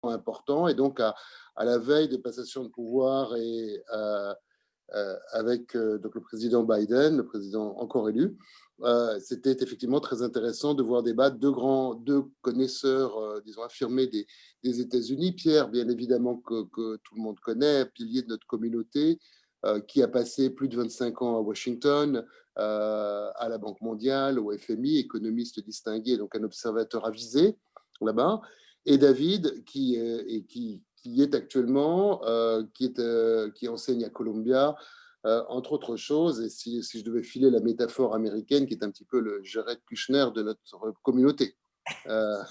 important. Et donc, à la veille des passations de pouvoir et avec donc le président Biden, le président encore élu, c'était effectivement très intéressant de voir débattre deux connaisseurs, disons, affirmés des États-Unis. Pierre, bien évidemment, que tout le monde connaît, pilier de notre communauté, qui a passé plus de 25 ans à Washington, à la Banque mondiale, au FMI, économiste distingué, donc un observateur avisé là-bas. Et David, qui est actuellement, qui enseigne à Columbia, entre autres choses, et si je devais filer la métaphore américaine, qui est un petit peu le Jared Kushner de notre communauté. Euh,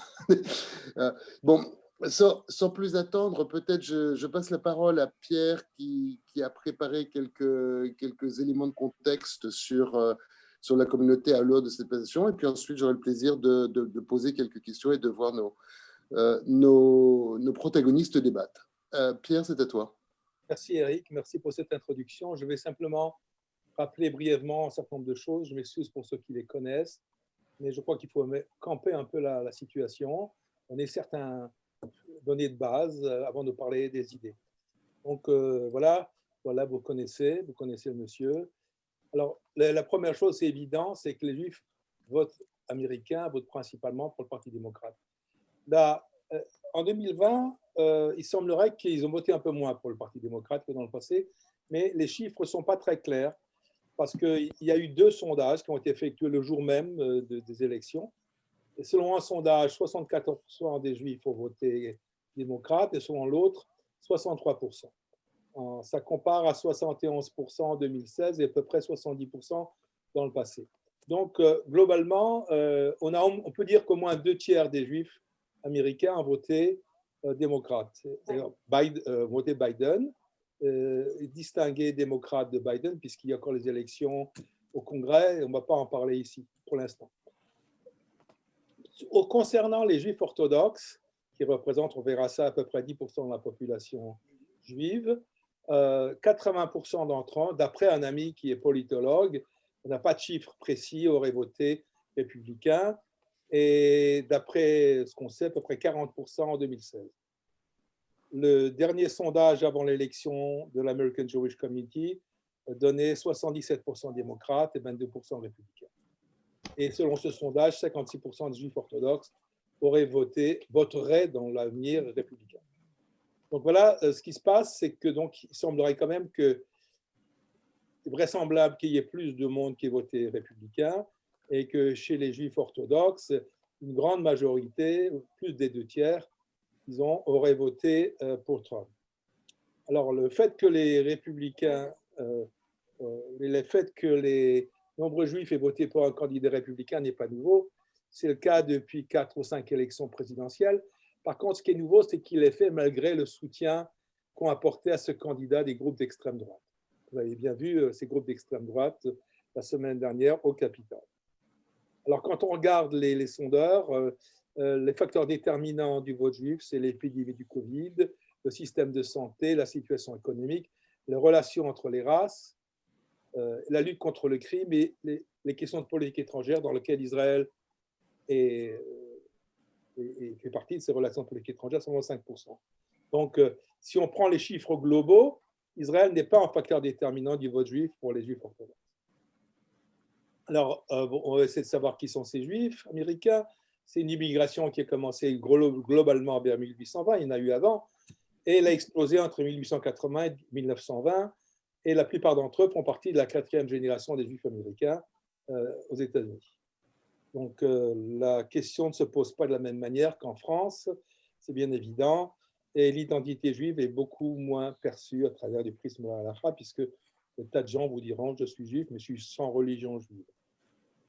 euh, bon, sans plus attendre, peut-être je passe la parole à Pierre qui a préparé quelques éléments de contexte sur la communauté à l'heure de cette présentation, et puis ensuite j'aurai le plaisir de poser quelques questions et de voir nos protagonistes débattent. Pierre, c'est à toi. Merci Eric, merci pour cette introduction. Je vais simplement rappeler brièvement un certain nombre de choses. Je m'excuse pour ceux qui les connaissent, mais je crois qu'il faut camper un peu la situation, donner certaines données de base avant de parler des idées. Donc voilà, vous connaissez le monsieur. Alors la première chose, c'est évident, c'est que les Juifs votent américains, votent principalement pour le Parti démocrate. Là, en 2020, il semblerait qu'ils ont voté un peu moins pour le Parti démocrate que dans le passé, mais les chiffres ne sont pas très clairs parce qu'il y a eu 2 sondages qui ont été effectués le jour même des élections. Et selon un sondage, 74% des Juifs ont voté démocrate et selon l'autre, 63%. Ça compare à 71% en 2016 et à peu près 70% dans le passé. Donc, globalement, on peut dire qu'au moins 2/3 des Juifs américains ont voté démocrate, voté Biden, distingué démocrate de Biden, puisqu'il y a encore les élections au Congrès, et on ne va pas en parler ici pour l'instant. Concernant les Juifs orthodoxes, qui représentent, on verra ça, à peu près 10% de la population juive, 80% d'entre eux, d'après un ami qui est politologue, on n'a pas de chiffres précis, auraient voté républicain, et d'après ce qu'on sait, à peu près 40% en 2016. Le dernier sondage avant l'élection de l'American Jewish Committee donnait 77% démocrates et 22% républicains. Et selon ce sondage, 56% des Juifs orthodoxes voteraient dans l'avenir républicain. Donc voilà, ce qui se passe, c'est que donc il semblerait quand même que c'est vraisemblable qu'il y ait plus de monde qui ait voté républicain et que chez les Juifs orthodoxes, une grande majorité, plus des 2/3, disons, auraient voté pour Trump. Alors le fait que les républicains, le fait que les nombreux Juifs aient voté pour un candidat républicain n'est pas nouveau. C'est le cas depuis 4 ou 5 élections présidentielles. Par contre, ce qui est nouveau, c'est qu'il est fait malgré le soutien qu'ont apporté à ce candidat des groupes d'extrême droite. Vous avez bien vu ces groupes d'extrême droite la semaine dernière au Capitole. Alors, quand on regarde les sondeurs, les facteurs déterminants du vote juif, c'est l'épidémie du Covid, le système de santé, la situation économique, les relations entre les races, la lutte contre le crime et les questions de politique étrangère dans lesquelles Israël fait partie de ces relations de politique étrangère, 5%. Donc, si on prend les chiffres globaux, Israël n'est pas un facteur déterminant du vote juif pour les Juifs orthodoxes. Alors, on va essayer de savoir qui sont ces Juifs américains. C'est une immigration qui a commencé globalement vers 1820, il y en a eu avant, et elle a explosé entre 1880 et 1920, et la plupart d'entre eux font partie de la 4e génération des Juifs américains aux États-Unis. Donc, la question ne se pose pas de la même manière qu'en France, c'est bien évident, et l'identité juive est beaucoup moins perçue à travers du prisme de la halakha, puisque des tas de gens vous diront « je suis juif, mais je suis sans religion juive ».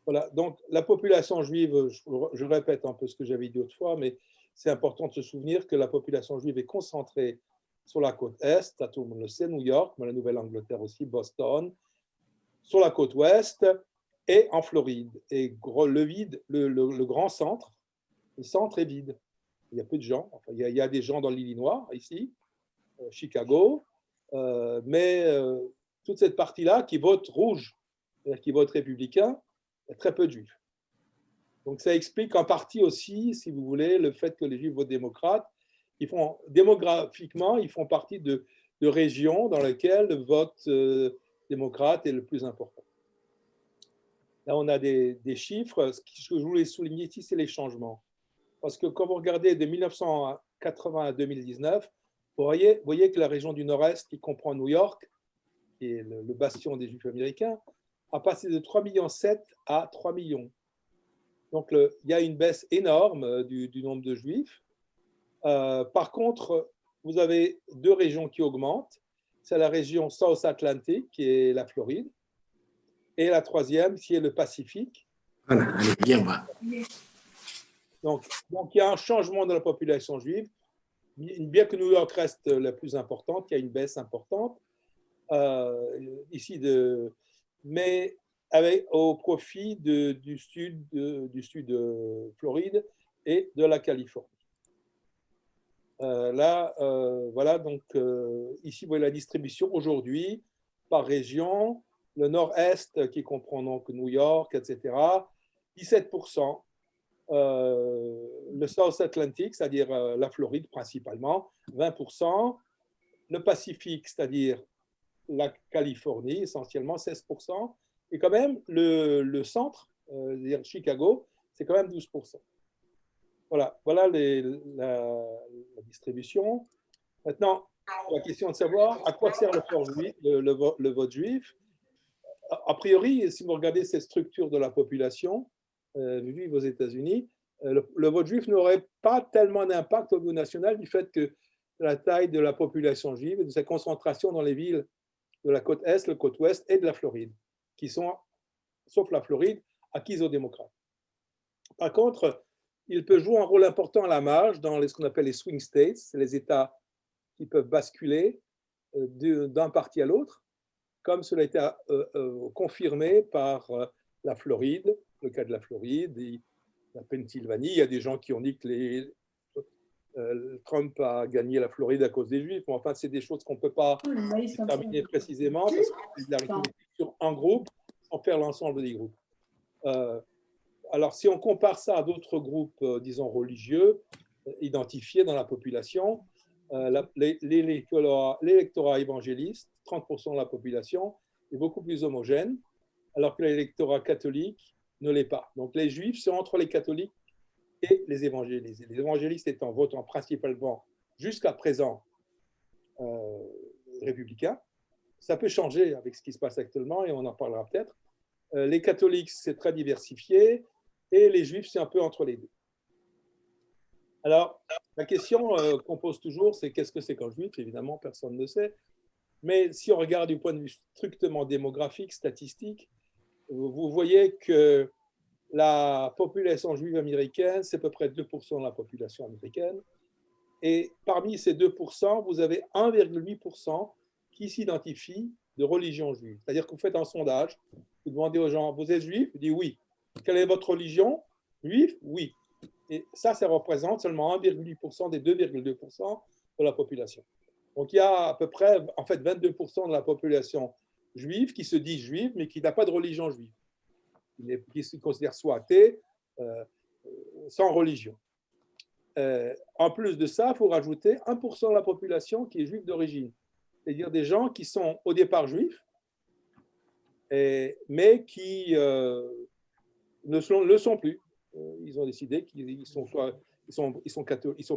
Voilà, donc la population juive, je répète un peu ce que j'avais dit autrefois, mais c'est important de se souvenir que la population juive est concentrée sur la côte Est, tout le monde le sait, New York, mais la Nouvelle-Angleterre aussi, Boston, sur la côte Ouest et en Floride. Et le grand centre, le centre est vide. Il y a peu de gens. Enfin, il y a des gens dans l'Illinois, ici, Chicago, mais toute cette partie-là qui vote rouge, c'est-à-dire qui vote républicain, il y a très peu de juifs. Donc ça explique en partie aussi, si vous voulez, le fait que les juifs votent démocrates, démographiquement, ils font partie de régions dans lesquelles le vote démocrate est le plus important. Là, on a des chiffres. Ce que je voulais souligner ici, c'est les changements. Parce que quand vous regardez de 1980 à 2019, vous voyez que la région du Nord-Est, qui comprend New York, qui est le bastion des Juifs américains, a passé de 3,7 millions à 3 millions. Donc, il y a une baisse énorme du nombre de Juifs. Par contre, vous avez deux régions qui augmentent. C'est la région South Atlantic, qui est la Floride, et la troisième, qui est le Pacifique. Voilà, allez, viens voir. Donc, il y a un changement de la population juive. Bien que New York reste la plus importante, il y a une baisse importante ici, mais au profit du sud de Floride et de la Californie. Voilà, donc ici, vous voyez la distribution aujourd'hui par région. Le nord-est, qui comprend donc New York, etc., 17%. Le South Atlantic, c'est-à-dire la Floride principalement, 20%. Le Pacifique, c'est-à-dire la Californie, essentiellement 16%. Et quand même, le centre, c'est-à-dire Chicago, c'est quand même 12%. Voilà la distribution. Maintenant, la question de savoir à quoi sert le vote juif. A priori, si vous regardez ces structures de la population juive aux États-Unis, le vote juif n'aurait pas tellement d'impact au niveau national du fait que la taille de la population juive et de sa concentration dans les villes de la côte Est, la côte Ouest et de la Floride, qui sont, sauf la Floride, acquises aux démocrates. Par contre, il peut jouer un rôle important à la marge dans ce qu'on appelle les swing states, c'est les États qui peuvent basculer d'un parti à l'autre, comme cela a été confirmé par la Floride, le cas de la Floride, et la Pennsylvanie. Il y a des gens qui ont dit que Trump a gagné la Floride à cause des Juifs. Mais enfin, c'est des choses qu'on ne peut pas déterminer précisément parce que c'est de la réflexion sur un groupe sans faire l'ensemble des groupes. Alors, si on compare ça à d'autres groupes, disons, religieux, identifiés dans la population, l'électorat évangéliste, 30% de la population, est beaucoup plus homogène, alors que l'électorat catholique ne l'est pas. Donc, les juifs sont entre les catholiques et les évangélistes. Les évangélistes étant votant principalement, jusqu'à présent, républicains. Ça peut changer avec ce qui se passe actuellement et on en parlera peut-être. Les catholiques, c'est très diversifié et les juifs, c'est un peu entre les deux. Alors, la question qu'on pose toujours, c'est qu'est-ce que c'est qu'un juif? Évidemment, personne ne sait. Mais si on regarde du point de vue strictement démographique, statistique, vous voyez que la population juive américaine, c'est à peu près 2% de la population américaine. Et parmi ces 2%, vous avez 1,8% qui s'identifient de religion juive. C'est-à-dire que vous faites un sondage, vous demandez aux gens, vous êtes juif? Vous dites oui. Quelle est votre religion? Juif? Oui. Et ça représente seulement 1,8% des 2,2% de la population. Donc, il y a à peu près, en fait, 22% de la population juive qui se dit juive, mais qui n'a pas de religion juive, qui se considère soit athée, sans religion. En plus de ça, il faut rajouter 1% de la population qui est juive d'origine, c'est-à-dire des gens qui sont au départ juifs, mais qui ne le sont plus. Ils ont décidé qu'ils sont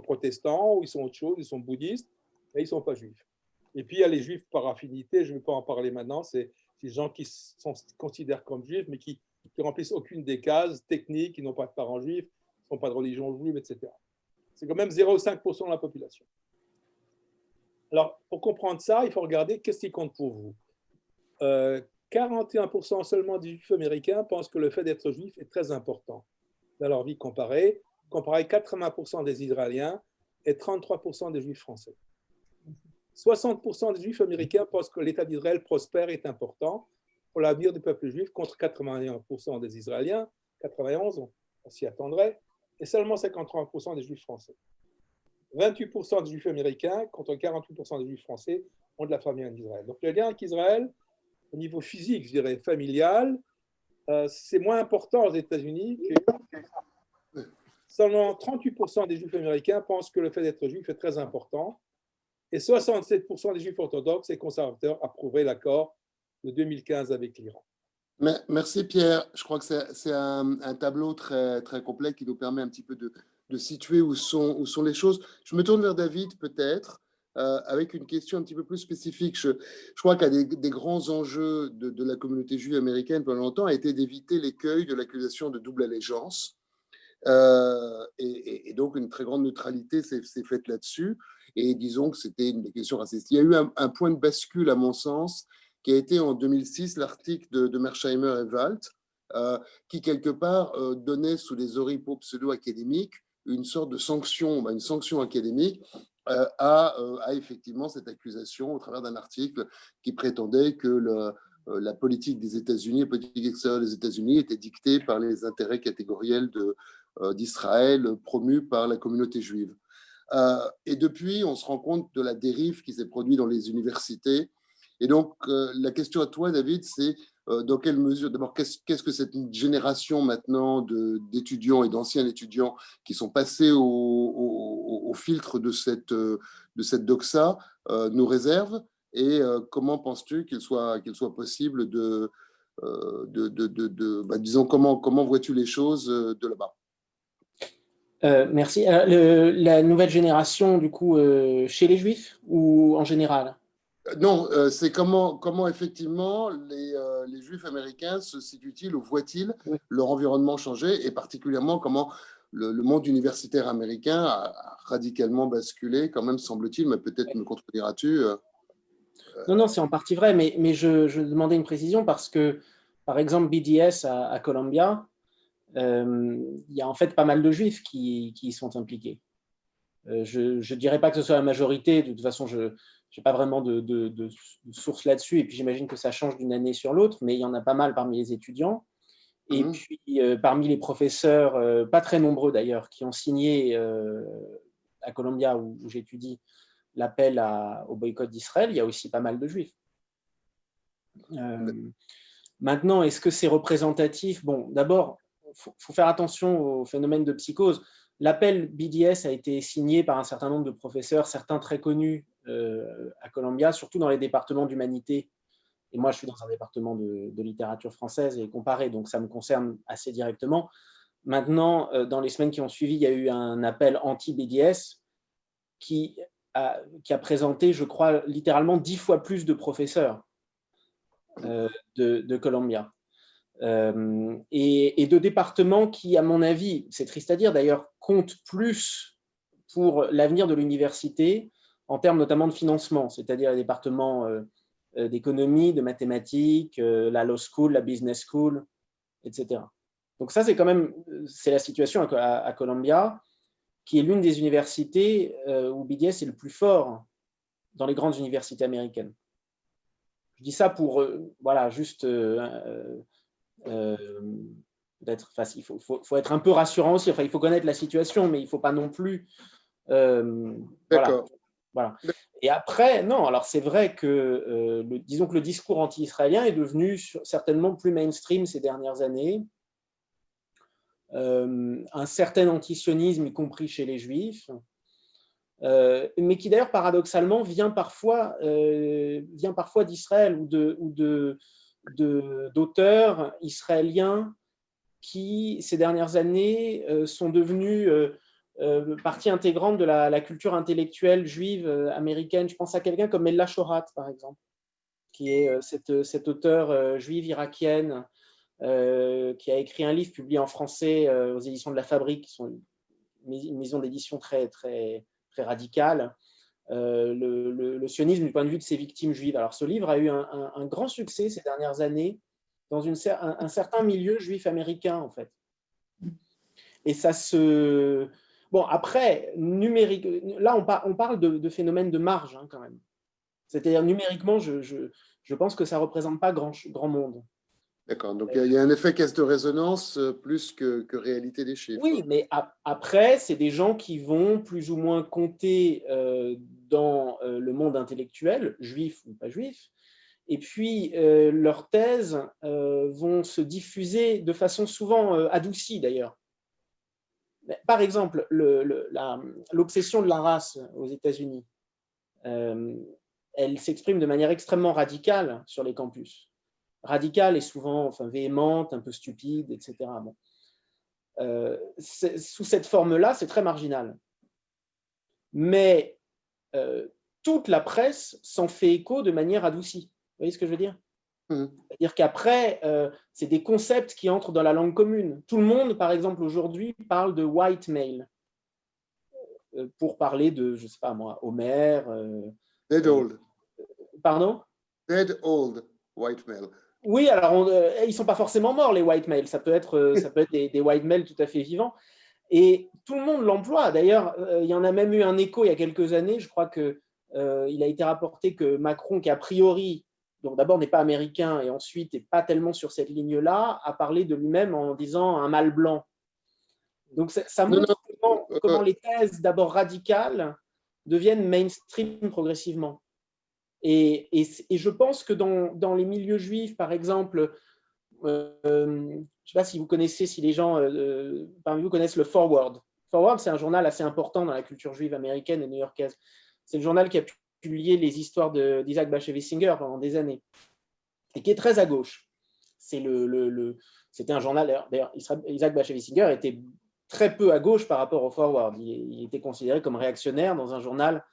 protestants, ou ils sont autre chose, ils sont bouddhistes, mais ils ne sont pas juifs. Et puis, il y a les juifs par affinité, je ne vais pas en parler maintenant, c'est des gens qui se considèrent comme juifs, mais qui remplissent aucune des cases techniques, qui n'ont pas de parents juifs, qui n'ont pas de religion juive, etc. C'est quand même 0,5% de la population. Alors, pour comprendre ça, il faut regarder qu'est-ce qui compte pour vous. 41% seulement des juifs américains pensent que le fait d'être juif est très important dans leur vie comparée 80% des Israéliens et 33% des juifs français. 60% des juifs américains pensent que l'État d'Israël prospère est important pour l'avenir du peuple juif, contre 81% des Israéliens, 91%, on s'y attendrait, et seulement 53% des juifs français. 28% des juifs américains, contre 48% des juifs français, ont de la famille en Israël. Donc le lien avec Israël, au niveau physique, je dirais familial, c'est moins important aux États-Unis seulement 38% des juifs américains pensent que le fait d'être juif est très important et 67% des juifs orthodoxes et conservateurs approuveraient l'accord de 2015 avec l'Iran. Merci Pierre. Je crois que c'est un tableau très, très complet qui nous permet un petit peu de situer où sont les choses. Je me tourne vers David peut-être avec une question un petit peu plus spécifique. Je crois qu'un des grands enjeux de la communauté juive américaine pendant longtemps a été d'éviter l'écueil de l'accusation de double allégeance. Et donc une très grande neutralité s'est faite là-dessus. Et disons que c'était une question raciste. Il y a eu un point de bascule, à mon sens, qui a été en 2006 l'article de Mersheimer et Walt, qui quelque part donnait sous les oripeaux pseudo-académiques une sorte de sanction, une sanction académique à effectivement cette accusation au travers d'un article qui prétendait que la politique des États-Unis, la politique extérieure des États-Unis était dictée par les intérêts catégoriels d'Israël promus par la communauté juive. Et depuis, on se rend compte de la dérive qui s'est produite dans les universités. Et donc, la question à toi, David, c'est dans quelle mesure, d'abord, qu'est-ce que cette génération maintenant d'étudiants et d'anciens étudiants qui sont passés au filtre de cette doxa nous réserve, et comment penses-tu qu'il soit possible disons, comment vois-tu les choses de là-bas? Merci. La nouvelle génération, du coup, chez les Juifs ou en général? Non, c'est comment effectivement les Juifs américains se situent-ils ou voient-ils leur environnement changer, et particulièrement comment le monde universitaire américain a radicalement basculé, quand même, semble-t-il, mais peut-être me contrediras-tu. Non, c'est en partie vrai, mais je demandais une précision parce que, par exemple, BDS à Columbia, il y a en fait pas mal de Juifs qui y sont impliqués. Je ne dirais pas que ce soit la majorité, de toute façon, je n'ai pas vraiment de source là-dessus, et puis j'imagine que ça change d'une année sur l'autre, mais il y en a pas mal parmi les étudiants. Et puis, parmi les professeurs, pas très nombreux d'ailleurs, qui ont signé à Columbia, où j'étudie, l'appel au boycott d'Israël, il y a aussi pas mal de Juifs. Maintenant, est-ce que c'est représentatif? Bon, d'abord, il faut faire attention au phénomène de psychose. L'appel BDS a été signé par un certain nombre de professeurs, certains très connus à Columbia, surtout dans les départements d'humanité. Et moi, je suis dans un département de littérature française et comparée, donc ça me concerne assez directement. Maintenant, dans les semaines qui ont suivi, il y a eu un appel anti-BDS qui a présenté, je crois, littéralement 10 fois plus de professeurs de Columbia. Et de départements qui, à mon avis, c'est triste à dire d'ailleurs, comptent plus pour l'avenir de l'université en termes notamment de financement, c'est-à-dire les départements d'économie, de mathématiques, la law school, la business school, etc. Donc ça, c'est la situation à Columbia, qui est l'une des universités où BDS est le plus fort dans les grandes universités américaines. Je dis ça pour, voilà, juste il faut être un peu rassurant aussi. Enfin, il faut connaître la situation, mais il ne faut pas non plus. Voilà. Et après, non, alors c'est vrai que, disons que le discours anti-israélien est devenu certainement plus mainstream ces dernières années. Un certain antisionisme, y compris chez les Juifs, mais qui d'ailleurs paradoxalement vient parfois d'Israël ou d'auteurs israéliens qui, ces dernières années, sont devenus partie intégrante de la culture intellectuelle juive américaine. Je pense à quelqu'un comme Ella Shohat, par exemple, qui est cette auteure juive irakienne qui a écrit un livre publié en français aux éditions de La Fabrique, qui sont une maison d'édition très, très, très radicale. Le sionisme du point de vue de ses victimes juives. Alors, ce livre a eu un grand succès ces dernières années dans un certain milieu juif américain, en fait. Et ça se... Bon, après, numérique... Là, on parle de phénomène de marge, hein, quand même. C'est-à-dire, numériquement, je pense que ça ne représente pas grand monde. D'accord, donc il y a un effet caisse de résonance plus que réalité des chiffres. Oui, mais après, c'est des gens qui vont plus ou moins compter dans le monde intellectuel, juif ou pas juif, et puis leurs thèses vont se diffuser de façon souvent adoucie d'ailleurs. Par exemple, l'obsession de la race aux États-Unis, elle s'exprime de manière extrêmement radicale sur les campus. Radicale et souvent véhémente, un peu stupide, etc. Bon. Sous cette forme-là, c'est très marginal. Mais toute la presse s'en fait écho de manière adoucie. Vous voyez ce que je veux dire ? C'est-à-dire qu'après, c'est des concepts qui entrent dans la langue commune. Tout le monde, par exemple, aujourd'hui, parle de white male pour parler de, je ne sais pas moi, Homer. Dead old. Pardon ? Dead old white male. Oui, alors ils ne sont pas forcément morts, les white males. Ça peut être des white males tout à fait vivants. Et tout le monde l'emploie. D'ailleurs, il y en a même eu un écho il y a quelques années. Je crois qu'il a été rapporté que Macron, qui a priori, donc d'abord n'est pas américain et ensuite n'est pas tellement sur cette ligne-là, a parlé de lui-même en disant un mâle blanc. Donc ça montre comment les thèses d'abord radicales deviennent mainstream progressivement. Et je pense que dans les milieux juifs, par exemple, je ne sais pas si vous connaissez, si les gens parmi vous connaissent le Forward. Forward, c'est un journal assez important dans la culture juive américaine et new-yorkaise. C'est le journal qui a publié les histoires d'Isaac Bashevis Singer pendant des années et qui est très à gauche. C'était un journal, d'ailleurs, Isaac Bashevis Singer était très peu à gauche par rapport au Forward. Il était considéré comme réactionnaire dans un journal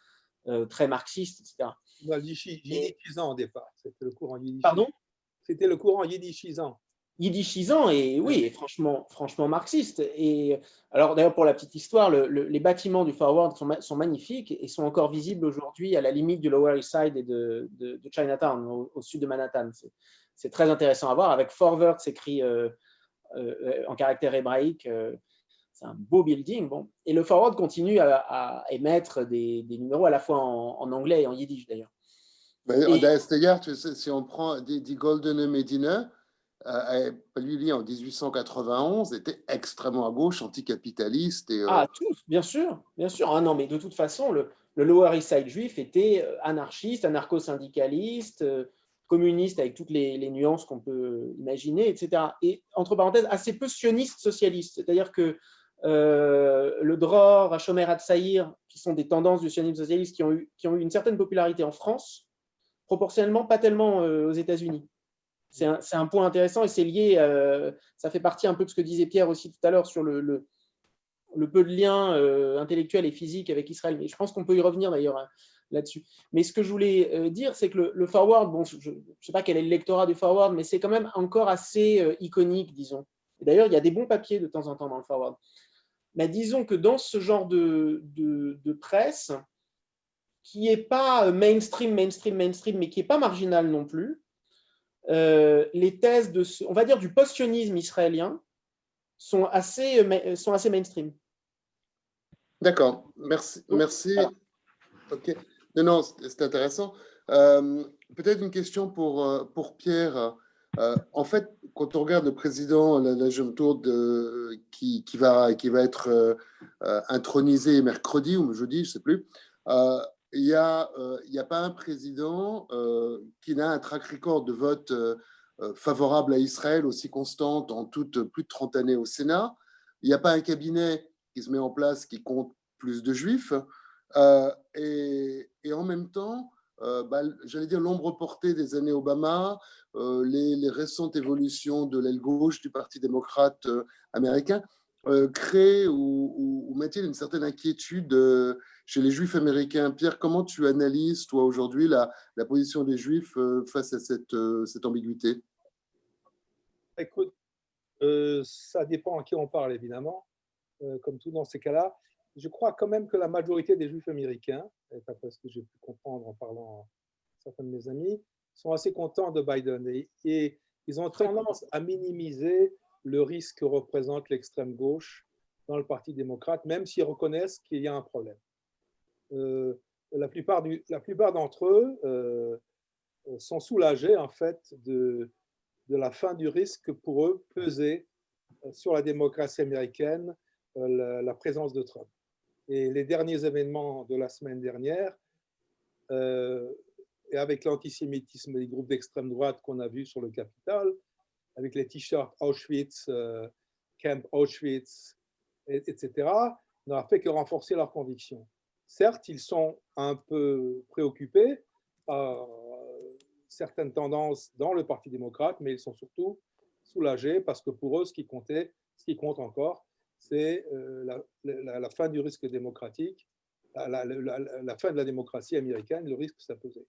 très marxiste, etc. Yiddishisant au départ. C'était le courant yiddishisant. Pardon ? C'était le courant yiddishisant. Yiddishisant et oui, et franchement marxiste. Et alors d'ailleurs pour la petite histoire, les bâtiments du Forward sont magnifiques et sont encore visibles aujourd'hui à la limite du Lower East Side et de Chinatown, au sud de Manhattan. C'est très intéressant à voir. Avec Forward s'écrit en caractère hébraïque. C'est un beau building. Bon. Et le Forward continue à émettre des numéros à la fois en anglais et en yiddish d'ailleurs. À cet égard, tu sais, si on prend Die Goldene Medina, lui en 1891 était extrêmement à gauche, anticapitaliste. Tous, bien sûr, bien sûr. Ah non, mais de toute façon, le Lower East Side juif était anarchiste, anarcho-syndicaliste, communiste avec toutes les nuances qu'on peut imaginer, etc. Et entre parenthèses, assez peu sioniste socialiste. C'est-à-dire que le Dror, Hashomer Hatzaïr, qui sont des tendances du sionisme socialiste qui ont eu une certaine popularité en France, proportionnellement pas tellement aux États-Unis. C'est un point intéressant et c'est lié, ça fait partie un peu de ce que disait Pierre aussi tout à l'heure sur le peu de liens intellectuels et physiques avec Israël. Mais je pense qu'on peut y revenir d'ailleurs là-dessus. Mais ce que je voulais dire, c'est que le Forward, bon, je ne sais pas quel est le lectorat du Forward, mais c'est quand même encore assez iconique, disons. Et d'ailleurs, il y a des bons papiers de temps en temps dans le Forward. Mais disons que dans ce genre de presse, qui n'est pas mainstream, mais qui n'est pas marginal non plus, les thèses on va dire du post-sionisme israélien sont assez mainstream. D'accord, merci. Voilà. Ok. Non, c'est intéressant. Peut-être une question pour Pierre. En fait, quand on regarde le président, la jeune tour qui va être intronisé mercredi ou jeudi, je ne sais plus, il n'y a pas un président qui n'a un track record de vote favorable à Israël aussi constante en toutes plus de 30 années au Sénat. Il n'y a pas un cabinet qui se met en place qui compte plus de juifs. Et en même temps, j'allais dire l'ombre portée des années Obama, les récentes évolutions de l'aile gauche du Parti démocrate américain créent ou maintiennent une certaine inquiétude chez les juifs américains. Pierre, comment tu analyses, toi, aujourd'hui, la position des juifs face à cette ambiguïté ? Écoute, ça dépend à qui on parle, évidemment, comme tout dans ces cas-là. Je crois quand même que la majorité des juifs américains, d'après ce que j'ai pu comprendre en parlant à certains de mes amis, sont assez contents de Biden et ils ont tendance à minimiser le risque que représente l'extrême gauche dans le Parti démocrate, même s'ils reconnaissent qu'il y a un problème. La plupart d'entre eux sont soulagés en fait de la fin du risque pour eux pesait sur la démocratie américaine la présence de Trump. Et les derniers événements de la semaine dernière, et avec l'antisémitisme des groupes d'extrême droite qu'on a vus sur le Capitole, avec les t-shirts Auschwitz, Camp Auschwitz, etc., n'aura fait que renforcer leurs convictions. Certes, ils sont un peu préoccupés par certaines tendances dans le Parti démocrate, mais ils sont surtout soulagés parce que pour eux, ce qui compte encore, c'est la fin du risque démocratique, la fin de la démocratie américaine, le risque que ça pesait.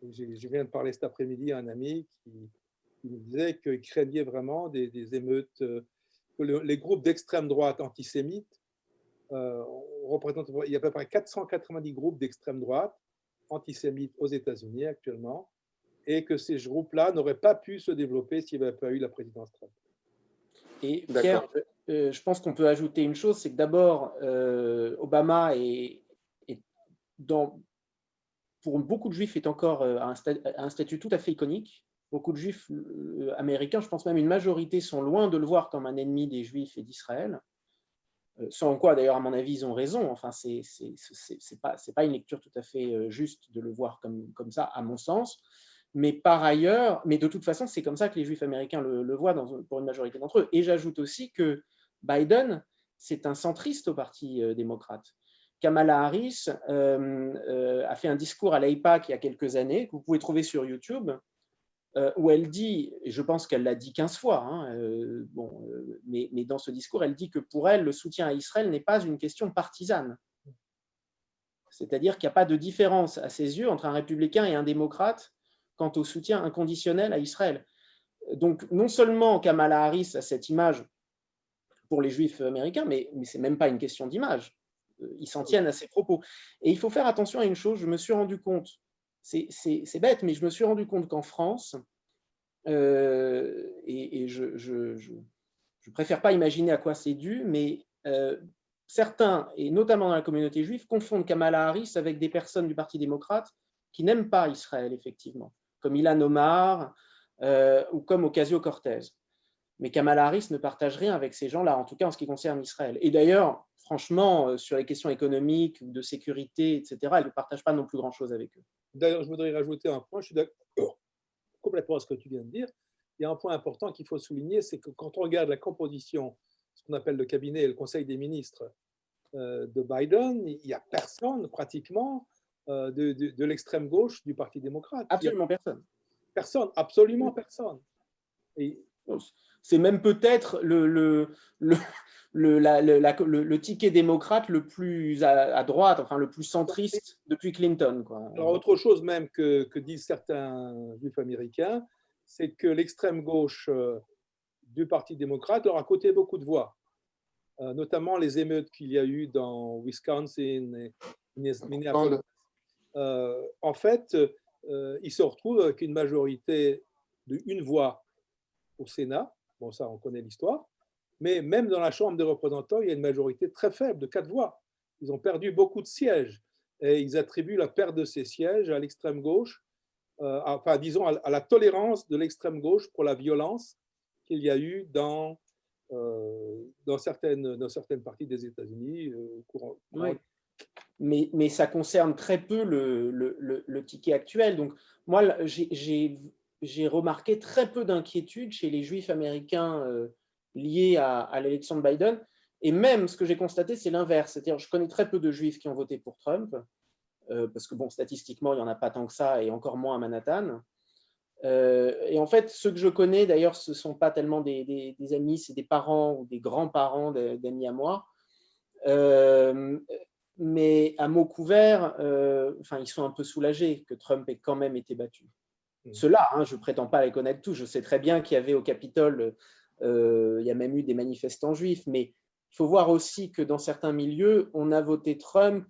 Je viens de parler cet après-midi à un ami qui nous disait qu'il craignait vraiment des émeutes, que les groupes d'extrême droite antisémites représentent, il y a à peu près 490 groupes d'extrême droite antisémites aux États-Unis actuellement, et que ces groupes-là n'auraient pas pu se développer s'il n'y avait pas eu la présidence Trump. Et Pierre, je pense qu'on peut ajouter une chose, c'est que d'abord, Obama pour beaucoup de juifs, est encore à un statut tout à fait iconique. Beaucoup de juifs américains, je pense même une majorité, sont loin de le voir comme un ennemi des juifs et d'Israël. Sans quoi, d'ailleurs, à mon avis, ils ont raison. Enfin, c'est pas une lecture tout à fait juste de le voir comme ça, à mon sens. Mais par ailleurs, mais de toute façon, c'est comme ça que les juifs américains le voient pour une majorité d'entre eux. Et j'ajoute aussi que Biden, c'est un centriste au Parti démocrate. Kamala Harris a fait un discours à l'AIPAC il y a quelques années, que vous pouvez trouver sur YouTube, où elle dit, et je pense qu'elle l'a dit 15 fois, hein, mais dans ce discours, elle dit que pour elle, le soutien à Israël n'est pas une question partisane. C'est-à-dire qu'il n'y a pas de différence à ses yeux entre un républicain et un démocrate quant au soutien inconditionnel à Israël. Donc, non seulement Kamala Harris a cette image pour les juifs américains, mais ce n'est même pas une question d'image. Ils s'en tiennent à ses propos. Et il faut faire attention à une chose, je me suis rendu compte, c'est bête, mais je me suis rendu compte qu'en France, et je préfère pas imaginer à quoi c'est dû, mais certains, et notamment dans la communauté juive, confondent Kamala Harris avec des personnes du Parti démocrate qui n'aiment pas Israël, effectivement, comme Ilhan Omar ou comme Ocasio-Cortez. Mais Kamala Harris ne partage rien avec ces gens-là, en tout cas en ce qui concerne Israël. Et d'ailleurs, franchement, sur les questions économiques, de sécurité, etc., elle ne partage pas non plus grand-chose avec eux. D'ailleurs, je voudrais rajouter un point, je suis d'accord complètement à ce que tu viens de dire. Il y a un point important qu'il faut souligner, c'est que quand on regarde la composition, ce qu'on appelle le cabinet et le conseil des ministres de Biden, il n'y a personne pratiquement de l'extrême gauche du Parti démocrate. Absolument personne. Personne, absolument personne. Et c'est même peut-être le ticket démocrate le plus à droite, enfin le plus centriste depuis Clinton, quoi. Alors, autre chose même que disent certains juifs américains, c'est que l'extrême gauche du Parti démocrate leur a coûté beaucoup de voix, notamment les émeutes qu'il y a eu dans Wisconsin et Minneapolis. En fait, ils se retrouvent avec une majorité d'une voix au Sénat. Bon, ça, on connaît l'histoire. Mais même dans la Chambre des représentants, il y a une majorité très faible de 4 voix. Ils ont perdu beaucoup de sièges. Et ils attribuent la perte de ces sièges à l'extrême gauche, enfin, disons, à la tolérance de l'extrême gauche pour la violence qu'il y a eu dans certaines parties des États-Unis au courant. Oui. Mais ça concerne très peu le ticket actuel. Donc, moi, j'ai remarqué très peu d'inquiétude chez les juifs américains liés à l'élection de Biden. Et même, ce que j'ai constaté, c'est l'inverse. C'est-à-dire, je connais très peu de juifs qui ont voté pour Trump, parce que, bon, statistiquement, il n'y en a pas tant que ça, et encore moins à Manhattan. Et en fait, ceux que je connais, d'ailleurs, ce ne sont pas tellement des amis, c'est des parents ou des grands-parents d'amis à moi. Mais à mots couverts, ils sont un peu soulagés que Trump ait quand même été battu. Ceux-là, je ne prétends pas les connaître tous. Je sais très bien qu'il y avait au Capitole, il y a même eu des manifestants juifs, mais il faut voir aussi que dans certains milieux, on a voté Trump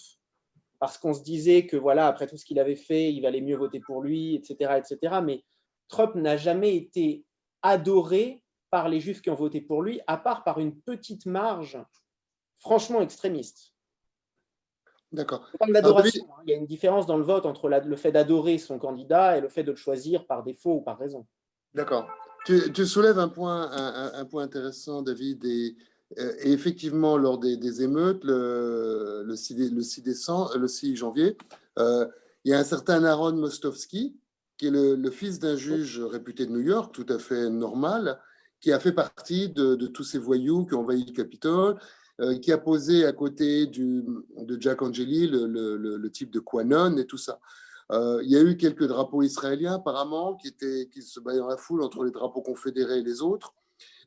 parce qu'on se disait que, voilà, après tout ce qu'il avait fait, il valait mieux voter pour lui, etc., etc. Mais Trump n'a jamais été adoré par les juifs qui ont voté pour lui, à part par une petite marge franchement extrémiste. D'accord. On parle d'adoration. Il y a une différence dans le vote entre le fait d'adorer son candidat et le fait de le choisir par défaut ou par raison. D'accord. Tu soulèves un point intéressant, David, et effectivement, lors des émeutes, le 6 janvier, il y a un certain Aaron Mostovsky, qui est le fils d'un juge réputé de New York, tout à fait normal, qui a fait partie de tous ces voyous qui ont envahi le Capitole qui a posé à côté de Jack Angeli, le type de Quanon et tout ça. Il y a eu quelques drapeaux israéliens apparemment qui se battaient dans la foule entre les drapeaux confédérés et les autres.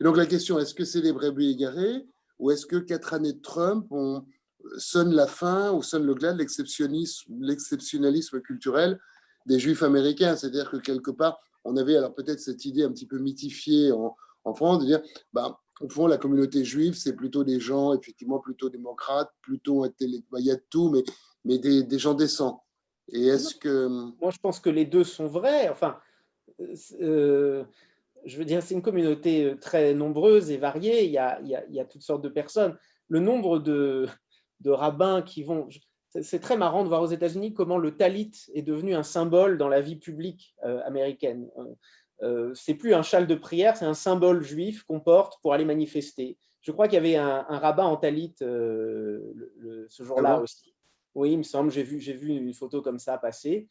Et donc la question, est-ce que c'est les brebis égarés ou est-ce que 4 années de Trump sonnent la fin ou sonnent le glas de l'exceptionnalisme culturel des Juifs américains? C'est-à-dire que quelque part, on avait alors peut-être cette idée un petit peu mythifiée en France de dire, au fond, la communauté juive, c'est plutôt des gens effectivement plutôt démocrates, plutôt intellectuels, il y a de tout, mais des gens décents. Et est-ce que... Moi, je pense que les deux sont vrais. Enfin, je veux dire, c'est une communauté très nombreuse et variée. Il y a toutes sortes de personnes. Le nombre de rabbins qui vont... C'est très marrant de voir aux États-Unis comment le talit est devenu un symbole dans la vie publique américaine. C'est plus un châle de prière, c'est un symbole juif qu'on porte pour aller manifester. Je crois qu'il y avait un rabbin en talit ce jour-là aussi. Oui, il me semble, j'ai vu une photo comme ça passer.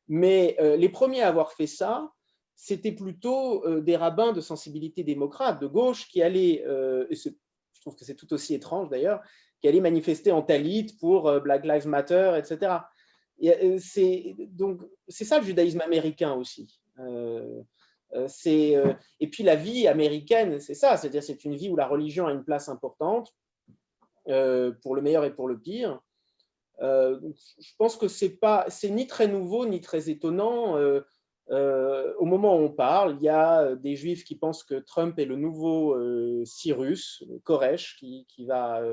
Mais les premiers à avoir fait ça, c'était plutôt des rabbins de sensibilité démocrate, de gauche, qui allaient, et je trouve que c'est tout aussi étrange d'ailleurs, qui allaient manifester en talit pour Black Lives Matter, etc. Donc, c'est ça le judaïsme américain aussi. Et puis la vie américaine, c'est ça, c'est-à-dire c'est une vie où la religion a une place importante, pour le meilleur et pour le pire. Je pense que c'est ni très nouveau ni très étonnant. Au moment où on parle, il y a des juifs qui pensent que Trump est le nouveau Cyrus, Koresh, qui va...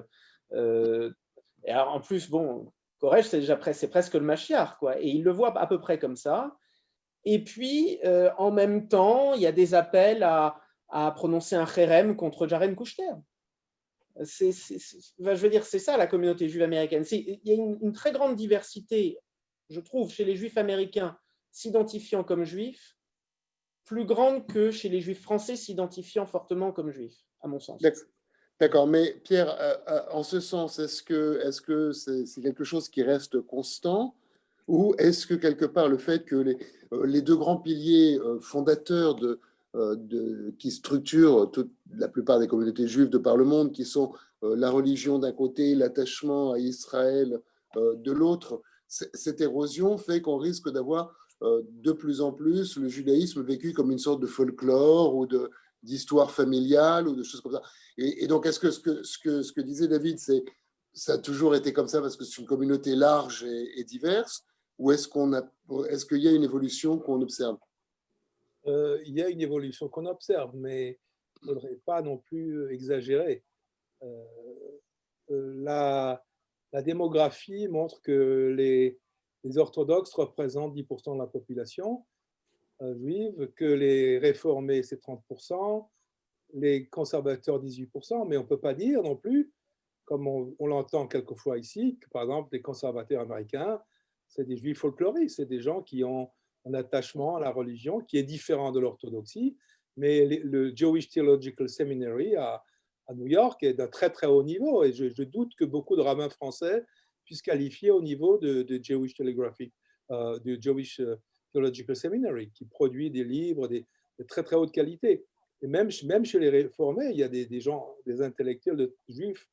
et alors, en plus, bon, Koresh, c'est presque le Mashiach, quoi. Et ils le voient à peu près comme ça. Et puis, en même temps, il y a des appels à prononcer un chérem contre Jared Kushner. Je veux dire, c'est ça la communauté juive américaine. Il y a une très grande diversité, je trouve, chez les juifs américains s'identifiant comme juifs, plus grande que chez les juifs français s'identifiant fortement comme juifs, à mon sens. D'accord, mais Pierre, en ce sens, est-ce que c'est quelque chose qui reste constant ou est-ce que quelque part le fait que les deux grands piliers fondateurs qui structurent la plupart des communautés juives de par le monde, qui sont la religion d'un côté, l'attachement à Israël de l'autre, cette érosion fait qu'on risque d'avoir de plus en plus le judaïsme vécu comme une sorte de folklore ou d'histoire familiale ou de choses comme ça. Et donc, est-ce que ce que disait David, ça a toujours été comme ça parce que c'est une communauté large et diverse, ou est-ce qu'il y a une évolution qu'on observe? Il y a une évolution qu'on observe, mais il ne faudrait pas non plus exagérer. La démographie montre que les orthodoxes représentent 10% de la population juive, que les réformés, c'est 30%, les conservateurs, 18%, mais on ne peut pas dire non plus, comme on l'entend quelquefois ici, que par exemple, les conservateurs américains, c'est des juifs folkloristes, c'est des gens qui ont un attachement à la religion qui est différent de l'orthodoxie, mais le Jewish Theological Seminary à New York est d'un très très haut niveau, et je doute que beaucoup de rabbins français puissent qualifier au niveau de Jewish de Jewish Theological Seminary, qui produit des livres de très très haute qualité. Et même chez les réformés, il y a des gens, des intellectuels juifs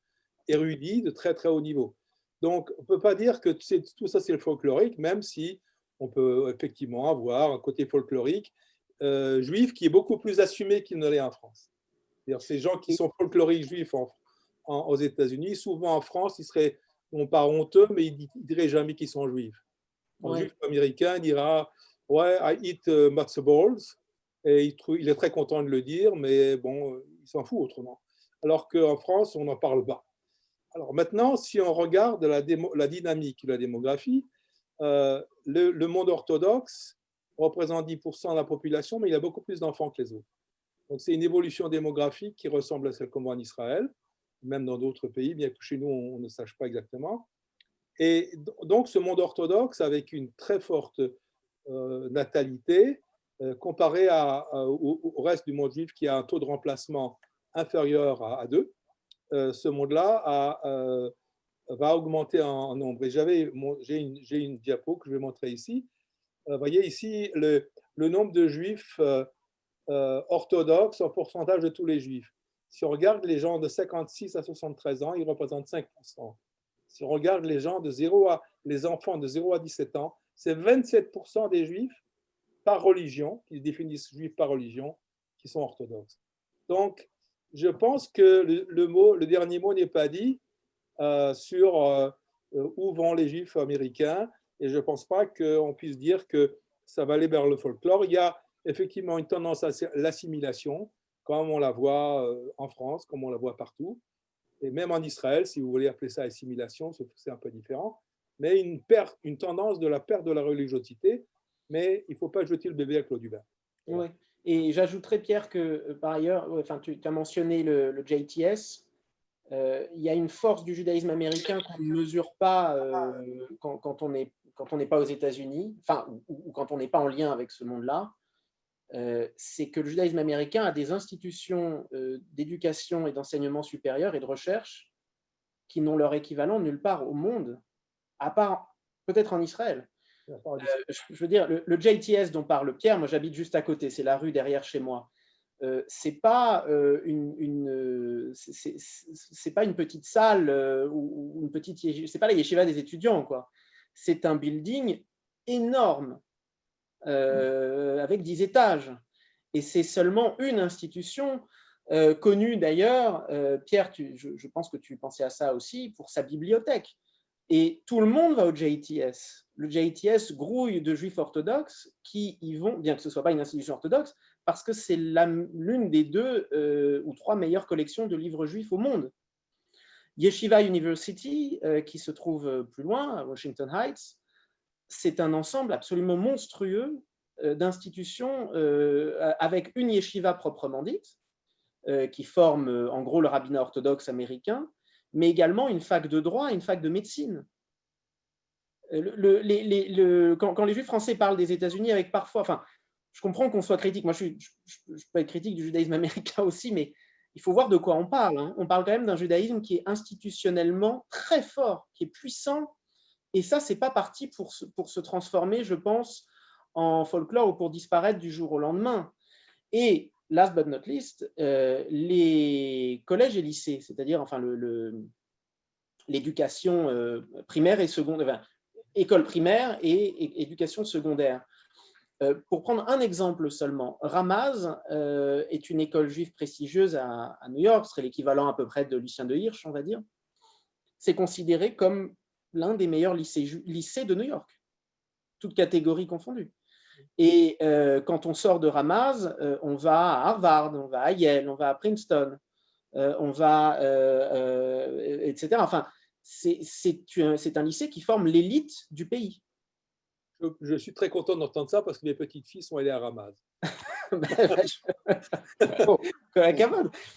érudits de très très haut niveau. Donc, on ne peut pas dire que tout ça c'est le folklorique, même si on peut effectivement avoir un côté folklorique juif qui est beaucoup plus assumé qu'il ne l'est en France. C'est-à-dire ces gens qui sont folkloriques juifs aux États-Unis, souvent en France, ils seraient non pas honteux, mais ils ne diraient jamais qu'ils sont juifs. Un juif américain dira « Ouais, I eat matzo balls », et il est très content de le dire, mais bon, il s'en fout autrement. Alors qu'en France, on n'en parle pas. Alors maintenant, si on regarde la dynamique de la démographie, le monde orthodoxe représente 10% de la population, mais il a beaucoup plus d'enfants que les autres. Donc c'est une évolution démographique qui ressemble à celle qu'on voit en Israël, même dans d'autres pays, bien que chez nous, on ne sache pas exactement. Et donc ce monde orthodoxe, avec une très forte natalité, comparé au reste du monde juif qui a un taux de remplacement inférieur à 2, ce monde-là va augmenter en nombre. Et j'ai une diapo que je vais montrer ici. Vous voyez ici le nombre de juifs orthodoxes en pourcentage de tous les juifs. Si on regarde les gens de 56 à 73 ans, ils représentent 5%. Si on regarde les enfants de 0 à 17 ans, c'est 27% des juifs par religion, qu'ils définissent juifs par religion, qui sont orthodoxes. Donc, je pense que le dernier mot n'est pas dit sur où vont les juifs américains, et je ne pense pas qu'on puisse dire que ça va aller vers le folklore. Il y a effectivement une tendance à l'assimilation, comme on la voit en France, comme on la voit partout, et même en Israël, si vous voulez appeler ça assimilation, c'est un peu différent, mais une tendance de la perte de la religiosité, mais il ne faut pas jeter le bébé avec l'eau du bain. Voilà. Ouais. Et j'ajouterais, Pierre, que par ailleurs, enfin, tu as mentionné le JTS, il y a une force du judaïsme américain qu'on ne mesure pas quand on n'est pas aux États-Unis, enfin, ou quand on n'est pas en lien avec ce monde-là. C'est que le judaïsme américain a des institutions d'éducation et d'enseignement supérieur et de recherche qui n'ont leur équivalent nulle part au monde, à part peut-être en Israël. Je veux dire, le JTS dont parle Pierre, moi j'habite juste à côté, c'est la rue derrière chez moi. C'est pas c'est pas une petite salle ou une petite, c'est pas la yeshiva des étudiants, quoi. C'est un building énorme avec 10 étages. Et c'est seulement une institution connue d'ailleurs, Pierre, je pense que tu pensais à ça aussi, pour sa bibliothèque. Et tout le monde va au JTS. Le JTS grouille de juifs orthodoxes qui y vont, bien que ce ne soit pas une institution orthodoxe, parce que c'est l'une des 2 ou 3 meilleures collections de livres juifs au monde. Yeshiva University, qui se trouve plus loin, à Washington Heights, c'est un ensemble absolument monstrueux d'institutions avec une yeshiva proprement dite, qui forme en gros le rabbinat orthodoxe américain, mais également une fac de droit et une fac de médecine. Quand les juifs français parlent des États-Unis avec parfois, enfin, je comprends qu'on soit critique, moi je peux être critique du judaïsme américain aussi, mais il faut voir de quoi on parle. Hein. On parle quand même d'un judaïsme qui est institutionnellement très fort, qui est puissant, et ça, c'est pas parti pour se transformer, je pense, en folklore ou pour disparaître du jour au lendemain. Et last but not least, les collèges et lycées, c'est-à-dire enfin l'éducation primaire et secondaire, enfin, école primaire et éducation secondaire. Pour prendre un exemple seulement, Ramaz est une école juive prestigieuse à New York, ce serait l'équivalent à peu près de Lucien de Hirsch, on va dire. C'est considéré comme l'un des meilleurs lycées de New York, toutes catégories confondues. Et quand on sort de Ramaz, on va à Harvard, on va à Yale, on va à Princeton, on va, etc. Enfin, c'est un lycée qui forme l'élite du pays. Je suis très content d'entendre ça parce que mes petites filles sont allées à Ramaz.